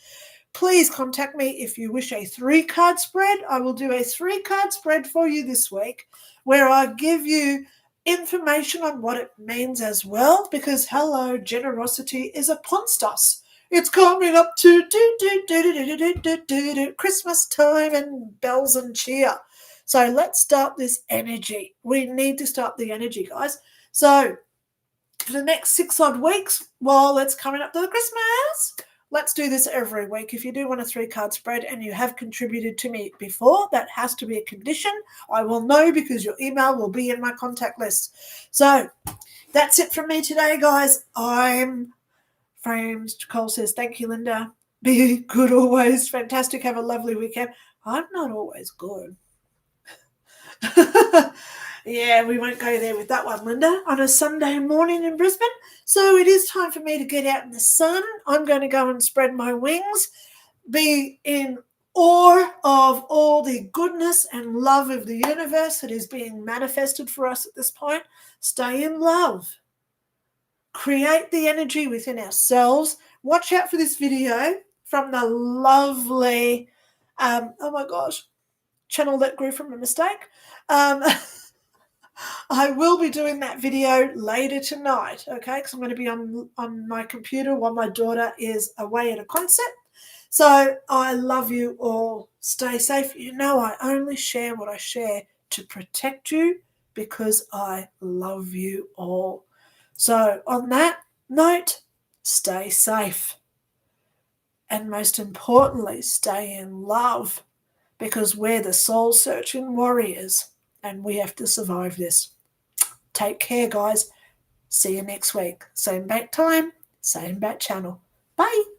please contact me if you wish a 3-card spread. I will do a 3-card spread for you this week where I give you information on what it means as well, because hello, generosity is upon us. It's coming up to Christmas time and bells and cheer. So let's start this energy. We need to start the energy, guys. So for the next 6 odd weeks, while it's coming up to the Christmas, let's do this every week. If you do want a 3-card spread and you have contributed to me before, that has to be a condition. I will know because your email will be in my contact list. So that's it from me today, guys. I'm Frames. Cole says, thank you, Lynda. Be good always. Fantastic. Have a lovely weekend. I'm not always good. Yeah, we won't go there with that one, Lynda, on a Sunday morning in Brisbane. So it is time for me to get out in the sun. I'm going to go and spread my wings, be in awe of all the goodness and love of the universe that is being manifested for us at this point. Stay in love. Create the energy within ourselves. Watch out for this video from the lovely, oh my gosh, channel that grew from a mistake. I will be doing that video later tonight, okay, because I'm going to be on my computer while my daughter is away at a concert. So I love you all. Stay safe. You know I only share what I share to protect you because I love you all. So on that note, stay safe. And most importantly, stay in love because we're the soul-searching warriors and we have to survive this. Take care, guys. See you next week. Same back time, same back channel. Bye.